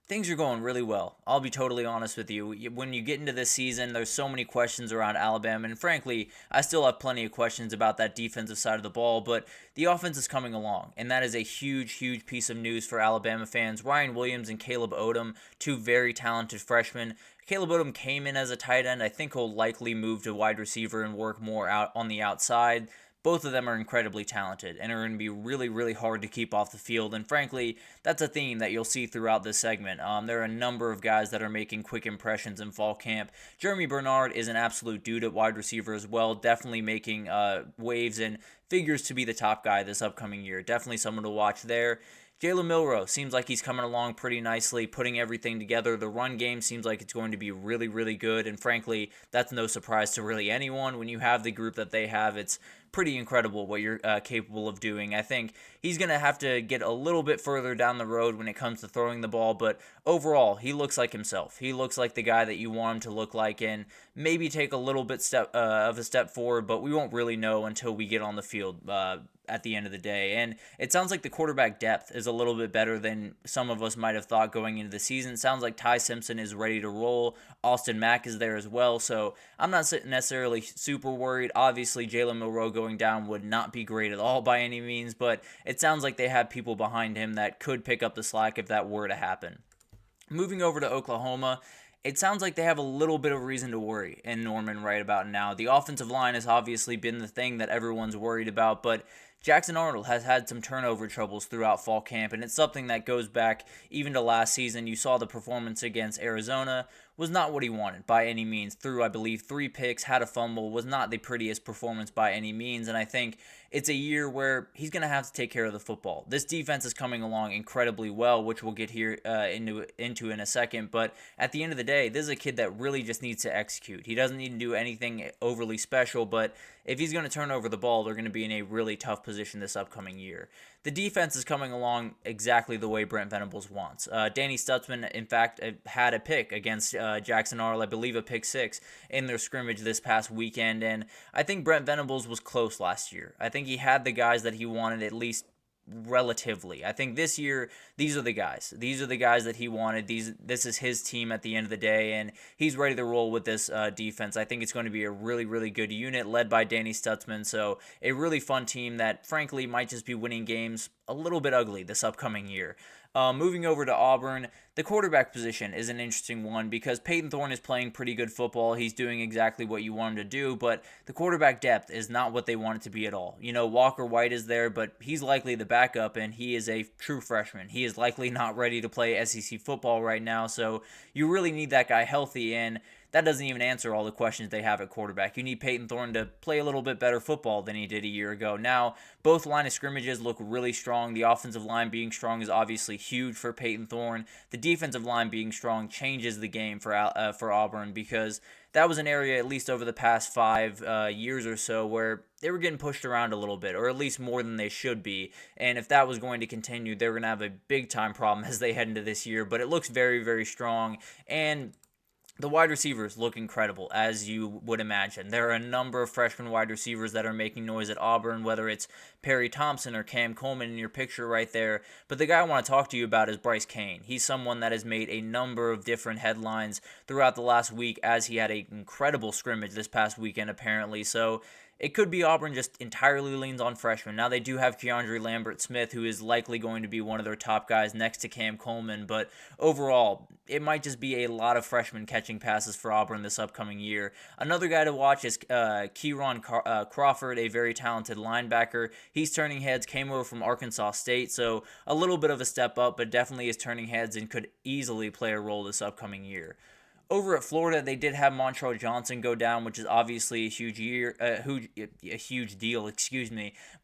things are going really well. I'll be totally honest with you. When you get into this season, there's so many questions around Alabama, and frankly, I still have plenty of questions about that defensive side of the ball, but the offense is coming along, and that is a huge, huge piece of news for Alabama fans. Ryan Williams and Caleb Odom, two very talented freshmen. Caleb Odom came in as a tight end. I think he'll likely move to wide receiver and work more out on the outside. both of them are incredibly talented and are going to be really, really hard to keep off the field. And frankly, that's a theme that you'll see throughout this segment. There are a number of guys that are making quick impressions in fall camp. Jeremy Bernard is an absolute dude at wide receiver as well, definitely making waves and figures to be the top guy this upcoming year. Definitely someone to watch there. Jalen Milroe seems like he's coming along pretty nicely, putting everything together. The run game seems like it's going to be really, really good, and frankly, that's no surprise to really anyone. When you have the group that they have, it's pretty incredible what you're capable of doing. I think he's going to have to get a little bit further down the road when it comes to throwing the ball, but overall, he looks like himself. He looks like the guy that you want him to look like, and maybe take a little bit of a step forward, but we won't really know until we get on the field at the end of the day. And it sounds like the quarterback depth is a little bit better than some of us might have thought going into the season. It sounds like Ty Simpson is ready to roll. Austin Mack is there as well, so I'm not necessarily super worried. Obviously, Jalen Milroe going down would not be great at all by any means, but it sounds like they have people behind him that could pick up the slack if that were to happen. Moving over to Oklahoma, it sounds like they have a little bit of reason to worry in Norman right about now. The offensive line has obviously been the thing that everyone's worried about, but Jackson Arnold has had some turnover troubles throughout fall camp, and it's something that goes back even to last season. You saw the performance against Arizona was not what he wanted by any means. Threw, I believe, 3 picks, had a fumble, was not the prettiest performance by any means, and I think it's a year where he's going to have to take care of the football. This defense is coming along incredibly well, which we'll get here into in a second, but at the end of the day, this is a kid that really just needs to execute. He doesn't need to do anything overly special, but if he's going to turn over the ball, they're going to be in a really tough position this upcoming year. The defense is coming along exactly the way Brent Venables wants. Danny Stutzman, in fact, had a pick against Jackson Arnold, I believe a pick 6 in their scrimmage this past weekend, and I think Brent Venables was close last year. I think he had the guys that he wanted, at least relatively. I think this year, these are the guys. These are the guys that he wanted. This is his team at the end of the day, and he's ready to roll with this defense. I think it's going to be a really, really good unit led by Danny Stutzman, so a really fun team that, frankly, might just be winning games a little bit ugly this upcoming year. Moving over to Auburn, the quarterback position is an interesting one because Peyton Thorne is playing pretty good football. He's doing exactly what you want him to do, but the quarterback depth is not what they want it to be at all. You know, Walker White is there, but he's likely the backup, and he is a true freshman. He is likely not ready to play SEC football right now, so you really need that guy healthy, and that doesn't even answer all the questions they have at quarterback. You need Peyton Thorne to play a little bit better football than he did a year ago. Now, both line of scrimmages look really strong. The offensive line being strong is obviously huge for Peyton Thorne. The defensive line being strong changes the game for Auburn because that was an area, at least over the past 5 years or so, where they were getting pushed around a little bit, or at least more than they should be. And if that was going to continue, they were going to have a big-time problem as they head into this year. But it looks very, very strong, and the wide receivers look incredible, as you would imagine. There are a number of freshman wide receivers that are making noise at Auburn, whether it's Perry Thompson or Cam Coleman in your picture right there. But the guy I want to talk to you about is Bryce Cain. He's someone that has made a number of different headlines throughout the last week, as he had an incredible scrimmage this past weekend, apparently. So it could be Auburn just entirely leans on freshmen. Now, they do have Keandre Lambert-Smith, who is likely going to be one of their top guys next to Cam Coleman, but overall, it might just be a lot of freshmen catching passes for Auburn this upcoming year. Another guy to watch is Kieron Crawford, a very talented linebacker. He's turning heads, came over from Arkansas State, so a little bit of a step up, but definitely is turning heads and could easily play a role this upcoming year. Over at Florida, they did have Montrell Johnson go down, which is obviously a huge deal,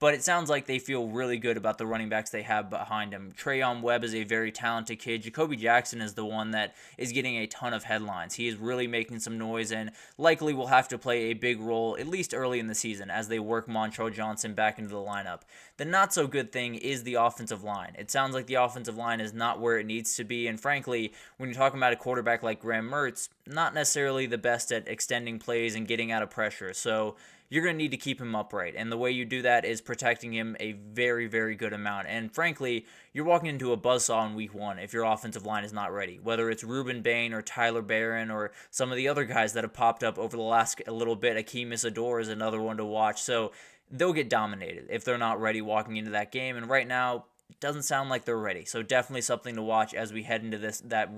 but it sounds like they feel really good about the running backs they have behind him. Trayon Webb is a very talented kid. Jacoby Jackson is the one that is getting a ton of headlines. He is really making some noise and likely will have to play a big role, at least early in the season, as they work Montrell Johnson back into the lineup. The not-so-good thing is the offensive line. It sounds like the offensive line is not where it needs to be, and frankly, when you're talking about a quarterback like Graham Mertz, not necessarily the best at extending plays and getting out of pressure, so you're going to need to keep him upright, and the way you do that is protecting him a very, very good amount, and frankly, you're walking into a buzzsaw in week 1 if your offensive line is not ready, whether it's Ruben Bain or Tyler Barron or some of the other guys that have popped up over the last little bit. Akeem Isidore is another one to watch, so they'll get dominated if they're not ready walking into that game, and right now, doesn't sound like they're ready. So definitely something to watch as we head into that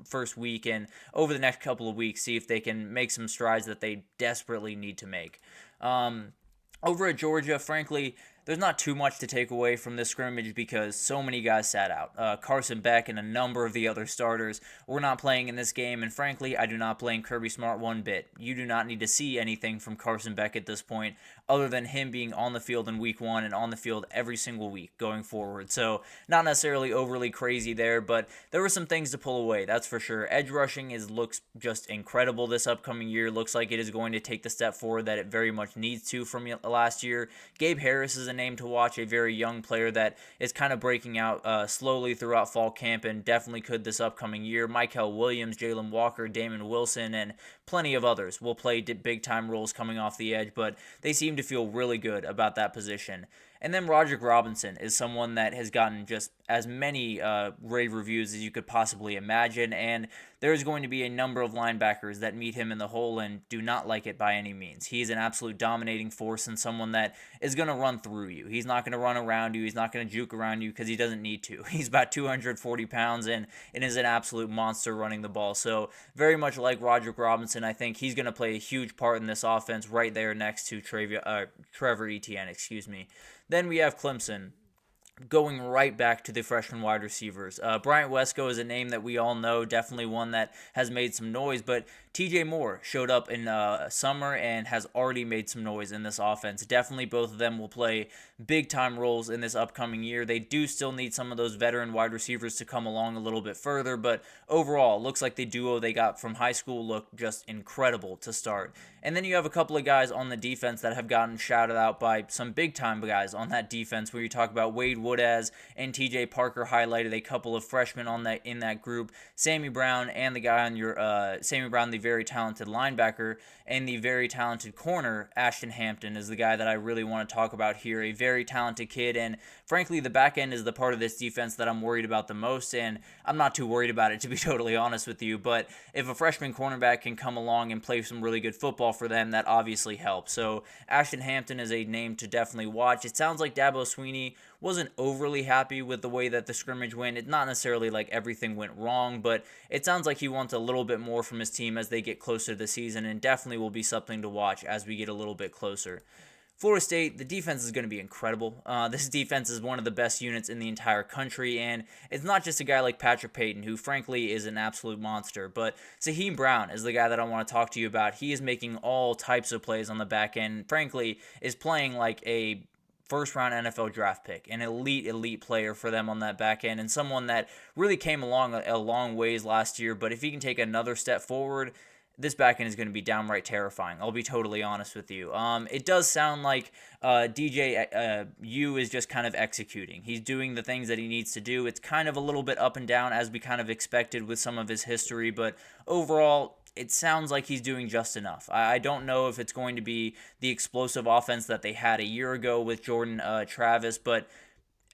first week and over the next couple of weeks, see if they can make some strides that they desperately need to make. Over at Georgia, frankly, there's not too much to take away from this scrimmage because so many guys sat out. Carson Beck and a number of the other starters were not playing in this game, and frankly, I do not blame Kirby Smart one bit. You do not need to see anything from Carson Beck at this point other than him being on the field in week 1 and on the field every single week going forward. So not necessarily overly crazy there, but there were some things to pull away, that's for sure. Edge rushing looks just incredible this upcoming year. Looks like it is going to take the step forward that it very much needs to from last year. Gabe Harris is a name to watch, a very young player that is kind of breaking out slowly throughout fall camp and definitely could this upcoming year. Michael Williams, Jalen Walker, Damon Wilson, and plenty of others will play big-time roles coming off the edge, but they seem to feel really good about that position. And then Roderick Robinson is someone that has gotten just as many rave reviews as you could possibly imagine, and there is going to be a number of linebackers that meet him in the hole and do not like it by any means. He's an absolute dominating force and someone that is going to run through you. He's not going to run around you. He's not going to juke around you because he doesn't need to. He's about 240 pounds and is an absolute monster running the ball. So very much like Roderick Robinson, I think he's going to play a huge part in this offense right there next to Trevor Etienne, Then we have Clemson going right back to the freshman wide receivers. Bryant Wesco is a name that we all know, definitely one that has made some noise, but TJ Moore showed up in summer and has already made some noise in this offense. Definitely both of them will play big-time roles in this upcoming year. They do still need some of those veteran wide receivers to come along a little bit further, but overall, looks like the duo they got from high school looked just incredible to start. And then you have a couple of guys on the defense that have gotten shouted out by some big-time guys on that defense, where you talk about Wade Woodaz and TJ Parker highlighted a couple of freshmen in that group. Sammy Brown and the guy on Sammy Brown, the very talented linebacker, and the very talented corner, Ashton Hampton, is the guy that I really want to talk about here. A very talented kid, and frankly, the back end is the part of this defense that I'm worried about the most, and I'm not too worried about it, to be totally honest with you, but if a freshman cornerback can come along and play some really good football for them, that obviously helps. So Ashton Hampton is a name to definitely watch. It sounds like Dabo Swinney wasn't overly happy with the way that the scrimmage went. It's not necessarily like everything went wrong, but it sounds like he wants a little bit more from his team as they get closer to the season, and definitely will be something to watch as we get a little bit closer. Florida State, the defense is going to be incredible. This defense is one of the best units in the entire country, and it's not just a guy like Patrick Payton, who frankly is an absolute monster, but Saheem Brown is the guy that I want to talk to you about. He is making all types of plays on the back end, frankly, is playing like a first-round NFL draft pick, an elite player for them on that back end, and someone that really came along a long ways last year, but if he can take another step forward, this back end is going to be downright terrifying. I'll be totally honest with you. It does sound like DJ U is just kind of executing. He's doing the things that he needs to do. It's kind of a little bit up and down as we kind of expected with some of his history, but overall, it sounds like he's doing just enough. I don't know if it's going to be the explosive offense that they had a year ago with Jordan Travis, but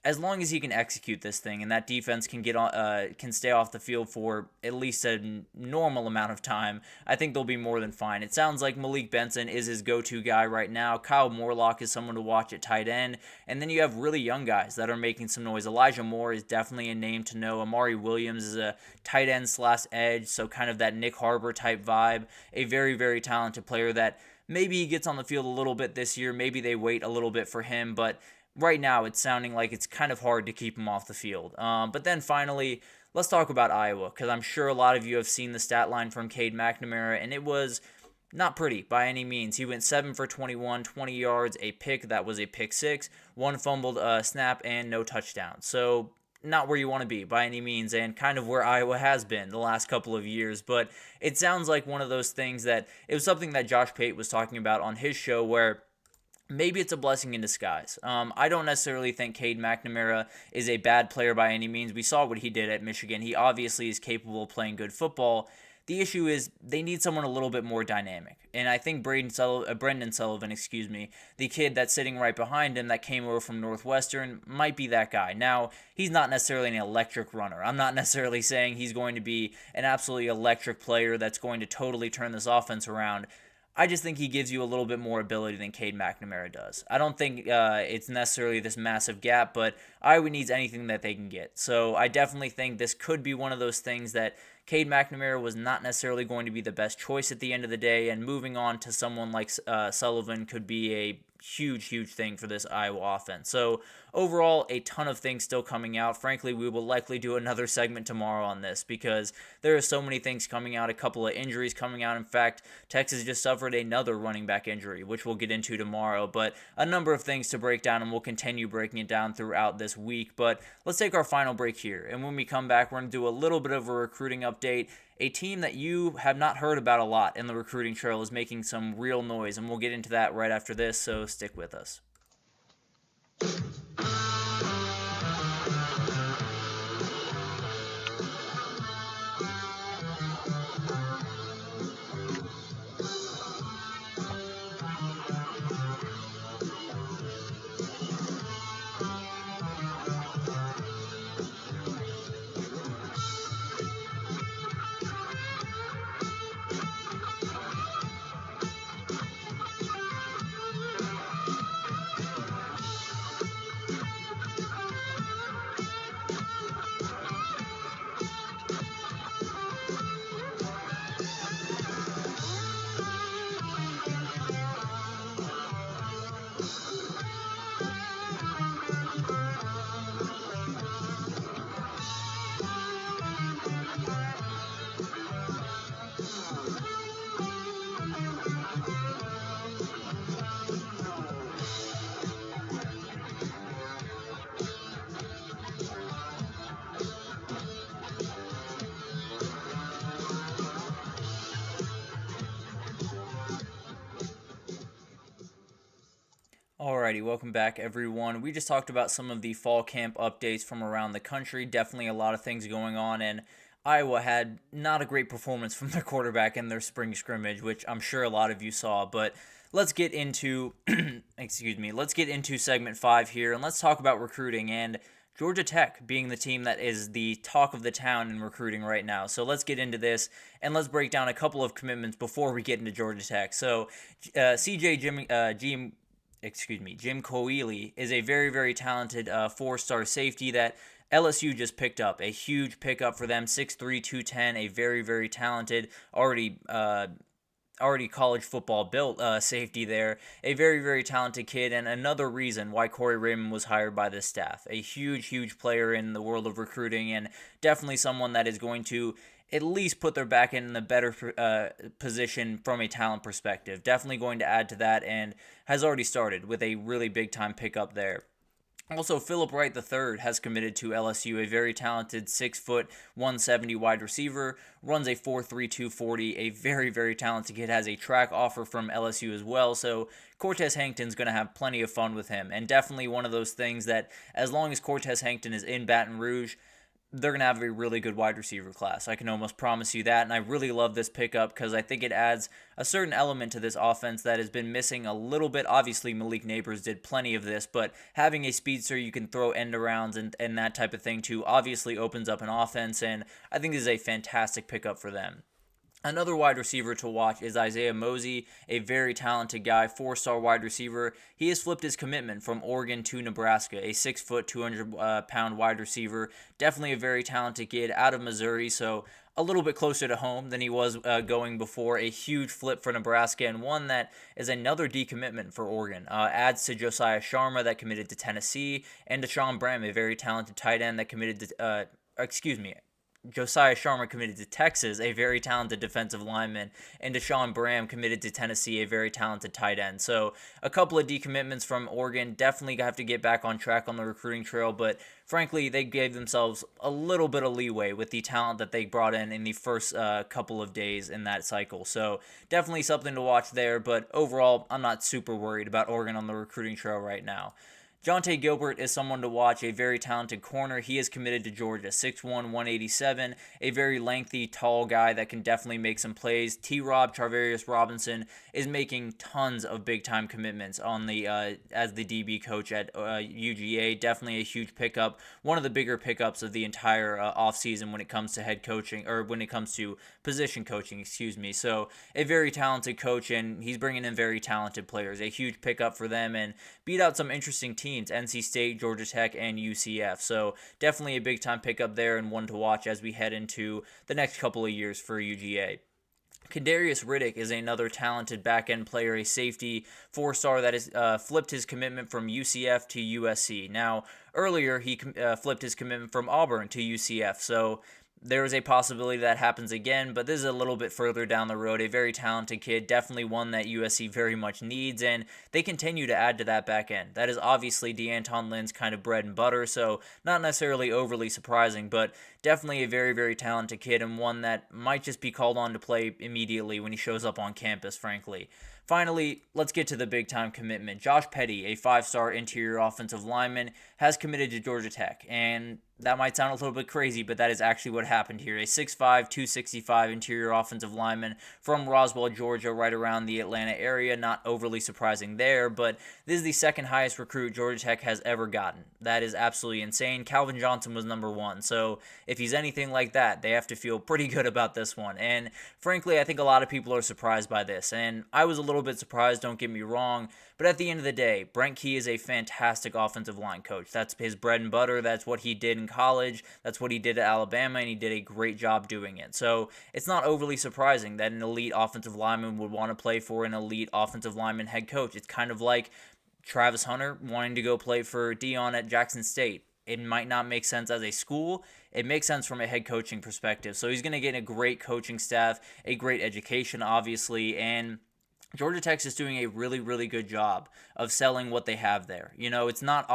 as long as he can execute this thing and that defense can can stay off the field for at least a normal amount of time, I think they'll be more than fine. It sounds like Malik Benson is his go-to guy right now. Kyle Morlock is someone to watch at tight end. And then you have really young guys that are making some noise. Elijah Moore is definitely a name to know. Amari Williams is a tight end / edge, so kind of that Nick Harbor type vibe. A very, very talented player that maybe he gets on the field a little bit this year. Maybe they wait a little bit for him, but right now, it's sounding like it's kind of hard to keep him off the field. But then finally, let's talk about Iowa, because I'm sure a lot of you have seen the stat line from Cade McNamara, and it was not pretty by any means. He went 7 for 21, 20 yards, a pick that was a pick 6, 1 fumbled snap, and no touchdown. So not where you want to be by any means, and kind of where Iowa has been the last couple of years. But it sounds like one of those things that it was something that Josh Pate was talking about on his show, where maybe it's a blessing in disguise. I don't necessarily think Cade McNamara is a bad player by any means. We saw what he did at Michigan. He obviously is capable of playing good football. The issue is they need someone a little bit more dynamic. And I think Brendan Sullivan, the kid that's sitting right behind him that came over from Northwestern, might be that guy. Now, he's not necessarily an electric runner. I'm not necessarily saying he's going to be an absolutely electric player that's going to totally turn this offense around. I just think he gives you a little bit more ability than Cade McNamara does. I don't think it's necessarily this massive gap, but Iowa needs anything that they can get. So I definitely think this could be one of those things that Cade McNamara was not necessarily going to be the best choice at the end of the day, and moving on to someone like Sullivan could be a huge thing for this Iowa offense. So overall, a ton of things still coming out. Frankly, we will likely do another segment tomorrow on this because there are so many things coming out, a couple of injuries coming out. In fact, Texas just suffered another running back injury, which we'll get into tomorrow, but a number of things to break down, and we'll continue breaking it down throughout this week. But let's take our final break here, and when we come back, we're going to do a little bit of a recruiting update. A team that you have not heard about a lot in the recruiting trail is making some real noise, and we'll get into that right after this, so stick with us. Alrighty, welcome back everyone. We just talked about some of the fall camp updates from around the country. Definitely a lot of things going on, and Iowa had not a great performance from their quarterback in their spring scrimmage, which I'm sure a lot of you saw, but let's get into let's get into segment 5 here, and let's talk about recruiting and Georgia Tech being the team that is the talk of the town in recruiting right now. So let's get into this, and let's break down a couple of commitments before we get into Georgia Tech. So Jim Coeli is a very talented 4-star safety that LSU just picked up. A huge pickup for them, 6'3", 210, a very talented, already college football built safety there. A very talented kid, and another reason why Corey Raymond was hired by this staff. A huge player in the world of recruiting, and definitely someone that is going to at least put their back end in a better position from a talent perspective. Definitely going to add to that, and has already started with a really big-time pickup there. Also, Philip Wright III has committed to LSU, a very talented 6', 170 wide receiver, runs a 4.3, 240, a very talented kid, has a track offer from LSU as well, so Cortez Hankton's going to have plenty of fun with him, and definitely one of those things that as long as Cortez Hankton is in Baton Rouge, they're going to have a really good wide receiver class. I can almost promise you that, and I really love this pickup because I think it adds a certain element to this offense that has been missing a little bit. Obviously, Malik Neighbors did plenty of this, but having a speedster you can throw end arounds and that type of thing too obviously opens up an offense, and I think this is a fantastic pickup for them. Another wide receiver to watch is Isaiah Mosey, a very talented guy, 4-star wide receiver. He has flipped his commitment from Oregon to Nebraska, a 6', 200-pound wide receiver. Definitely a very talented kid out of Missouri, so a little bit closer to home than he was going before. A huge flip for Nebraska, and one that is another decommitment for Oregon. Adds to Josiah Sharma that committed to Tennessee, and Deshaun Bram, a very talented tight end that committed to, Josiah Sharma committed to Texas, a very talented defensive lineman, and Deshaun Bram committed to Tennessee, a very talented tight end. So a couple of decommitments from Oregon. Definitely have to get back on track on the recruiting trail, but frankly, they gave themselves a little bit of leeway with the talent that they brought in the first couple of days in that cycle. So definitely something to watch there, but overall, I'm not super worried about Oregon on the recruiting trail right now. Jonte Gilbert is someone to watch, a very talented corner. He is committed to Georgia, 6'1", 187, a very lengthy, tall guy that can definitely make some plays. T-Rob, Charvarius Robinson, is making tons of big-time commitments on the as the DB coach at UGA. Definitely a huge pickup, one of the bigger pickups of the entire offseason when it comes to head coaching, or when it comes to position coaching, So a very talented coach, and he's bringing in very talented players. A huge pickup for them, and beat out some interesting teams. NC State, Georgia Tech, and UCF. So definitely a big-time pickup there, and one to watch as we head into the next couple of years for UGA. Kadarius Riddick is another talented back-end player, a safety, 4-star that has flipped his commitment from UCF to USC. Now, earlier he flipped his commitment from Auburn to UCF, so there is a possibility that happens again, but this is a little bit further down the road. A very talented kid, definitely one that USC very much needs, and they continue to add to that back end. That is obviously DeAnton Lynn's kind of bread and butter, so not necessarily overly surprising, but definitely a very, very talented kid, and one that might just be called on to play immediately when he shows up on campus, frankly. Finally, let's get to the big-time commitment. Josh Petty, a 5-star interior offensive lineman, has committed to Georgia Tech, and that might sound a little bit crazy, but that is actually what happened here. A 6'5", 265 interior offensive lineman from Roswell, Georgia, right around the Atlanta area. Not overly surprising there, but this is the second highest recruit Georgia Tech has ever gotten. That is absolutely insane. Calvin Johnson was number 1, so if he's anything like that, they have to feel pretty good about this one. And frankly, I think a lot of people are surprised by this, and I was a little bit surprised, don't get me wrong, but at the end of the day, Brent Key is a fantastic offensive line coach. That's his bread and butter. That's what he did in college. That's what he did at Alabama, and he did a great job doing it. So it's not overly surprising that an elite offensive lineman would want to play for an elite offensive lineman head coach. It's kind of like Travis Hunter wanting to go play for Deion at Jackson State. It might not make sense as a school. It makes sense from a head coaching perspective. So he's going to get a great coaching staff, a great education, obviously, and Georgia Tech's is doing a really, really good job of selling what they have there. You know, it's not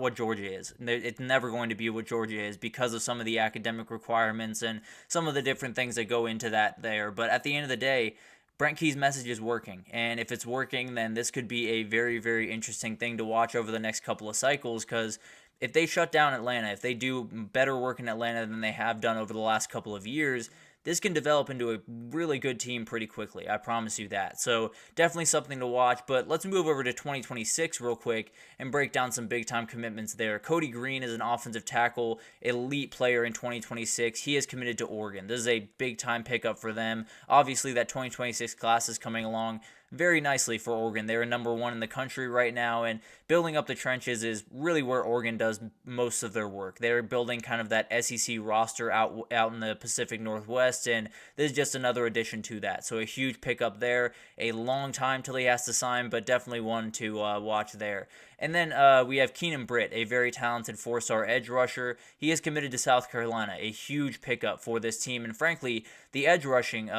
what Georgia is. It's never going to be what Georgia is because of some of the academic requirements and some of the different things that go into that there. But at the end of the day, Brent Key's message is working, and if it's working, then this could be a very, very interesting thing to watch over the next couple of cycles, because if they shut down Atlanta, if they do better work in Atlanta than they have done over the last couple of years, this can develop into a really good team pretty quickly. I promise you that. So definitely something to watch. But let's move over to 2026 real quick and break down some big-time commitments there. Cody Green is an offensive tackle, elite player in 2026. He is committed to Oregon. This is a big-time pickup for them. Obviously, that 2026 class is coming along very nicely for Oregon. They're number 1 in the country right now, and building up the trenches is really where Oregon does most of their work. They're building kind of that SEC roster out in the Pacific Northwest, and this is just another addition to that. So a huge pickup there. A long time till he has to sign, but definitely one to watch there. And then we have Keenan Britt, a very talented 4-star edge rusher. He is committed to South Carolina, a huge pickup for this team, and frankly, the edge rushing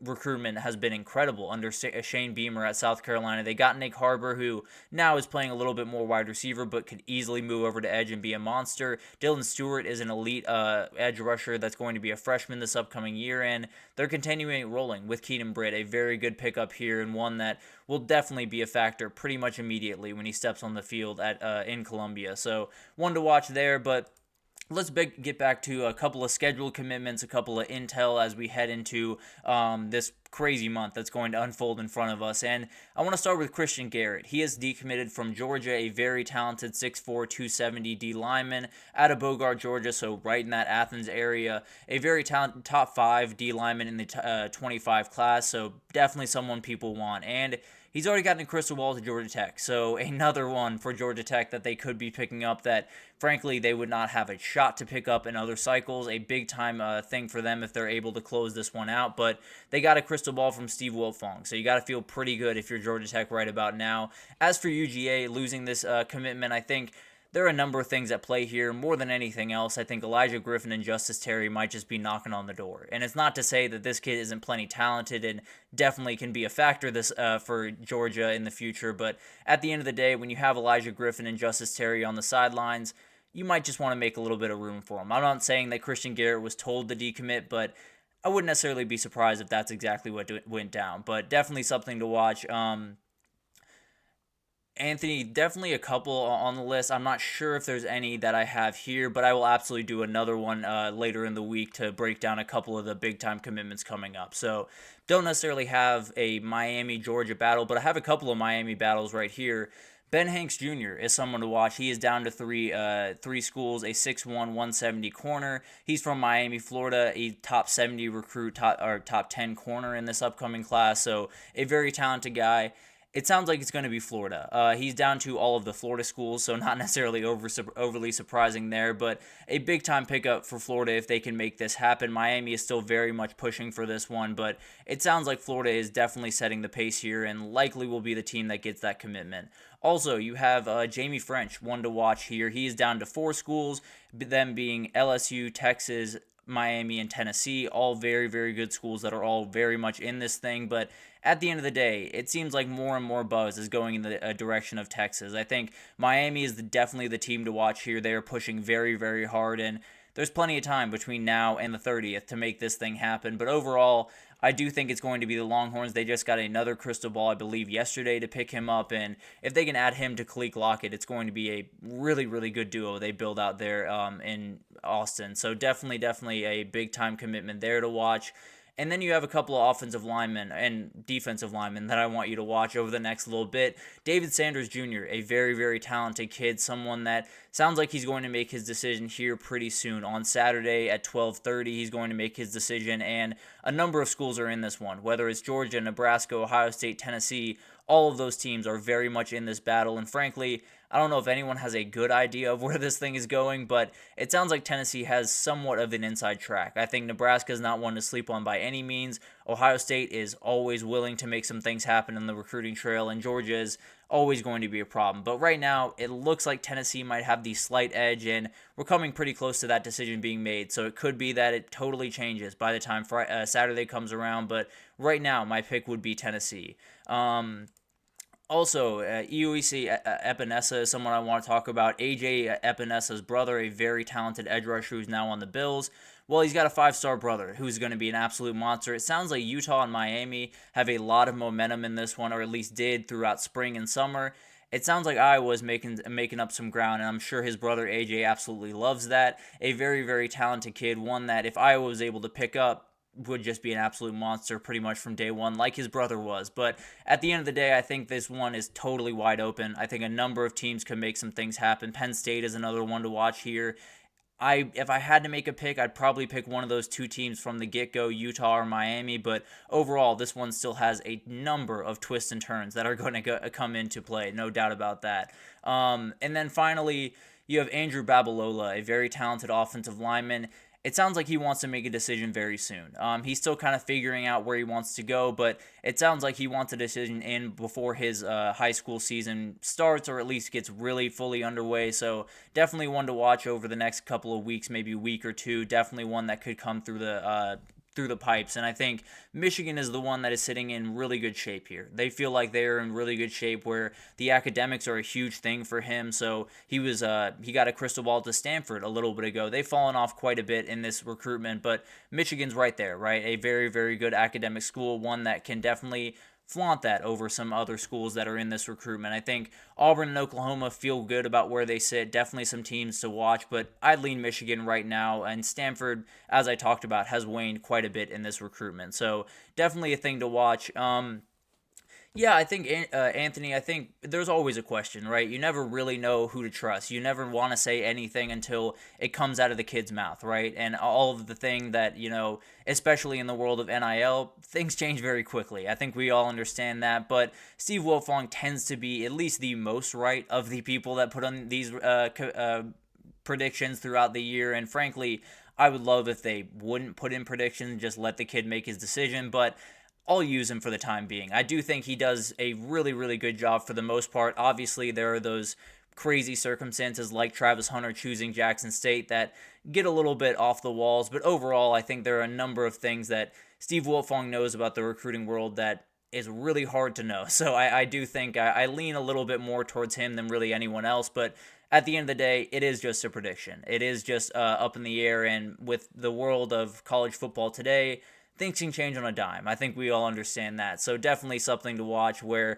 recruitment has been incredible under Shane Beamer at South Carolina. They got Nick Harbor, who now is playing a little bit more wide receiver, but could easily move over to edge and be a monster. Dylan Stewart is an elite edge rusher that's going to be a freshman this upcoming year, and they're continuing rolling with Keenan Britt, a very good pickup here, and one that will definitely be a factor pretty much immediately when he steps on the field in Columbia. So one to watch there, but let's get back to a couple of scheduled commitments, a couple of intel as we head into this crazy month that's going to unfold in front of us. And I want to start with Christian Garrett. He is decommitted from Georgia, a very talented 6'4", 270 D lineman out of Bogart, Georgia, so right in that Athens area. A very talented top 5 D lineman in the 25 class, so definitely someone people want. And he's already gotten a crystal ball to Georgia Tech, so another one for Georgia Tech that they could be picking up that, frankly, they would not have a shot to pick up in other cycles. A big-time thing for them if they're able to close this one out, but they got a crystal ball from Steve Wiltfong, so you got to feel pretty good if you're Georgia Tech right about now. As for UGA losing this commitment, I think there are a number of things at play here. More than anything else, I think Elijah Griffin and Justice Terry might just be knocking on the door. And it's not to say that this kid isn't plenty talented and definitely can be a factor for Georgia in the future. But at the end of the day, when you have Elijah Griffin and Justice Terry on the sidelines, you might just want to make a little bit of room for them. I'm not saying that Christian Garrett was told to decommit, but I wouldn't necessarily be surprised if that's exactly what went down. But definitely something to watch. Anthony, definitely a couple on the list. I'm not sure if there's any that I have here, but I will absolutely do another one later in the week to break down a couple of the big-time commitments coming up. So don't necessarily have a Miami-Georgia battle, but I have a couple of Miami battles right here. Ben Hanks Jr. is someone to watch. He is down to three schools, a 6'1", 170 corner. He's from Miami, Florida, a top 70 recruit, top 10 corner in this upcoming class, so a very talented guy. it sounds like it's going to be Florida. He's down to all of the Florida schools, so not necessarily overly surprising there, but a big-time pickup for Florida if they can make this happen. Miami is still very much pushing for this one, but it sounds like Florida is definitely setting the pace here and likely will be the team that gets that commitment. Also, you have Jamie French, one to watch here. He is down to 4 schools, them being LSU, Texas, Miami, and Tennessee, all very, very good schools that are all very much in this thing, but at the end of the day, it seems like more and more buzz is going in the direction of Texas. I think Miami is definitely the team to watch here. They are pushing very, very hard, and there's plenty of time between now and the 30th to make this thing happen, but overall, I do think it's going to be the Longhorns. They just got another crystal ball, I believe, yesterday to pick him up, and if they can add him to Khalil Lockett, it's going to be a really, really good duo they build out there in Austin. So definitely a big-time commitment there to watch. And then you have a couple of offensive linemen and defensive linemen that I want you to watch over the next little bit. David Sanders Jr., a very, very talented kid, someone that sounds like he's going to make his decision here pretty soon. On Saturday at 12:30, he's going to make his decision, and a number of schools are in this one, whether it's Georgia, Nebraska, Ohio State, Tennessee. All of those teams are very much in this battle, and frankly, I don't know if anyone has a good idea of where this thing is going, but it sounds like Tennessee has somewhat of an inside track. I think Nebraska is not one to sleep on by any means. Ohio State is always willing to make some things happen in the recruiting trail, and Georgia is always going to be a problem. But right now, it looks like Tennessee might have the slight edge, and we're coming pretty close to that decision being made. So it could be that it totally changes by the time Saturday comes around, but right now, my pick would be Tennessee. Also, EUEC Epinesa is someone I want to talk about. AJ Epinesa's brother, a very talented edge rusher who's now on the Bills. Well, he's got a 5-star brother who's going to be an absolute monster. It sounds like Utah and Miami have a lot of momentum in this one, or at least did throughout spring and summer. It sounds like Iowa's making up some ground, and I'm sure his brother AJ absolutely loves that. A very, very talented kid, one that if Iowa was able to pick up, would just be an absolute monster pretty much from day one, like his brother was. But at the end of the day, I think this one is totally wide open. I think a number of teams can make some things happen. Penn State is another one to watch here. If I had to make a pick, I'd probably pick one of those two teams from the get-go, Utah or Miami, but overall, this one still has a number of twists and turns that are going to come into play, no doubt about that. And then finally, you have Andrew Babalola, a very talented offensive lineman. It sounds like he wants to make a decision very soon. He's still kind of figuring out where he wants to go, but it sounds like he wants a decision in before his high school season starts, or at least gets really fully underway. So definitely one to watch over the next couple of weeks, maybe a week or two. Definitely one that could come through the pipes, and I think Michigan is the one that is sitting in really good shape here. They feel like they're in really good shape where the academics are a huge thing for him, so he got a crystal ball to Stanford a little bit ago. They've fallen off quite a bit in this recruitment, but Michigan's right there, right? A very, very good academic school, one that can definitely flaunt that over some other schools that are in this recruitment. I think Auburn and Oklahoma feel good about where they sit. Definitely some teams to watch, but I'd lean Michigan right now. And Stanford, as I talked about, has waned quite a bit in this recruitment. So definitely a thing to watch. Yeah, I think, Anthony, I think there's always a question, right? You never really know who to trust. You never want to say anything until it comes out of the kid's mouth, right? And all of the thing that, especially in the world of NIL, things change very quickly. I think we all understand that, but Steve Wiltfong tends to be at least the most right of the people that put on these predictions throughout the year, and frankly, I would love if they wouldn't put in predictions, just let the kid make his decision, but I'll use him for the time being. I do think he does a really, really good job for the most part. Obviously, there are those crazy circumstances like Travis Hunter choosing Jackson State that get a little bit off the walls, but overall, I think there are a number of things that Steve Wiltfong knows about the recruiting world that is really hard to know. So I do think I lean a little bit more towards him than really anyone else, but at the end of the day, it is just a prediction. It is just up in the air, and with the world of college football today, things can change on a dime. I think we all understand that. So definitely something to watch where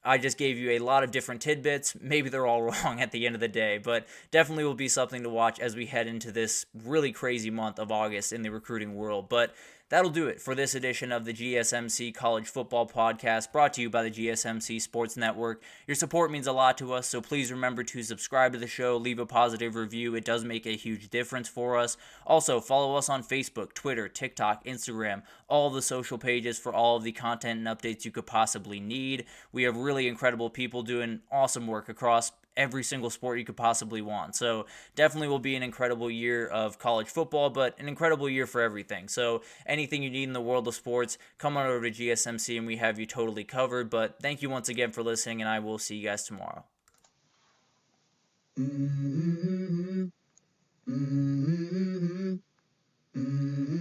I just gave you a lot of different tidbits. Maybe they're all wrong at the end of the day, but definitely will be something to watch as we head into this really crazy month of August in the recruiting world. But that'll do it for this edition of the GSMC College Football Podcast, brought to you by the GSMC Sports Network. Your support means a lot to us, so please remember to subscribe to the show, leave a positive review. It does make a huge difference for us. Also, follow us on Facebook, Twitter, TikTok, Instagram, all the social pages for all of the content and updates you could possibly need. We have really incredible people doing awesome work across every single sport you could possibly want. So definitely will be an incredible year of college football, but an incredible year for everything. So anything you need in the world of sports, come on over to GSMC and we have you totally covered. But thank you once again for listening, and I will see you guys tomorrow. Mm-hmm. Mm-hmm. Mm-hmm.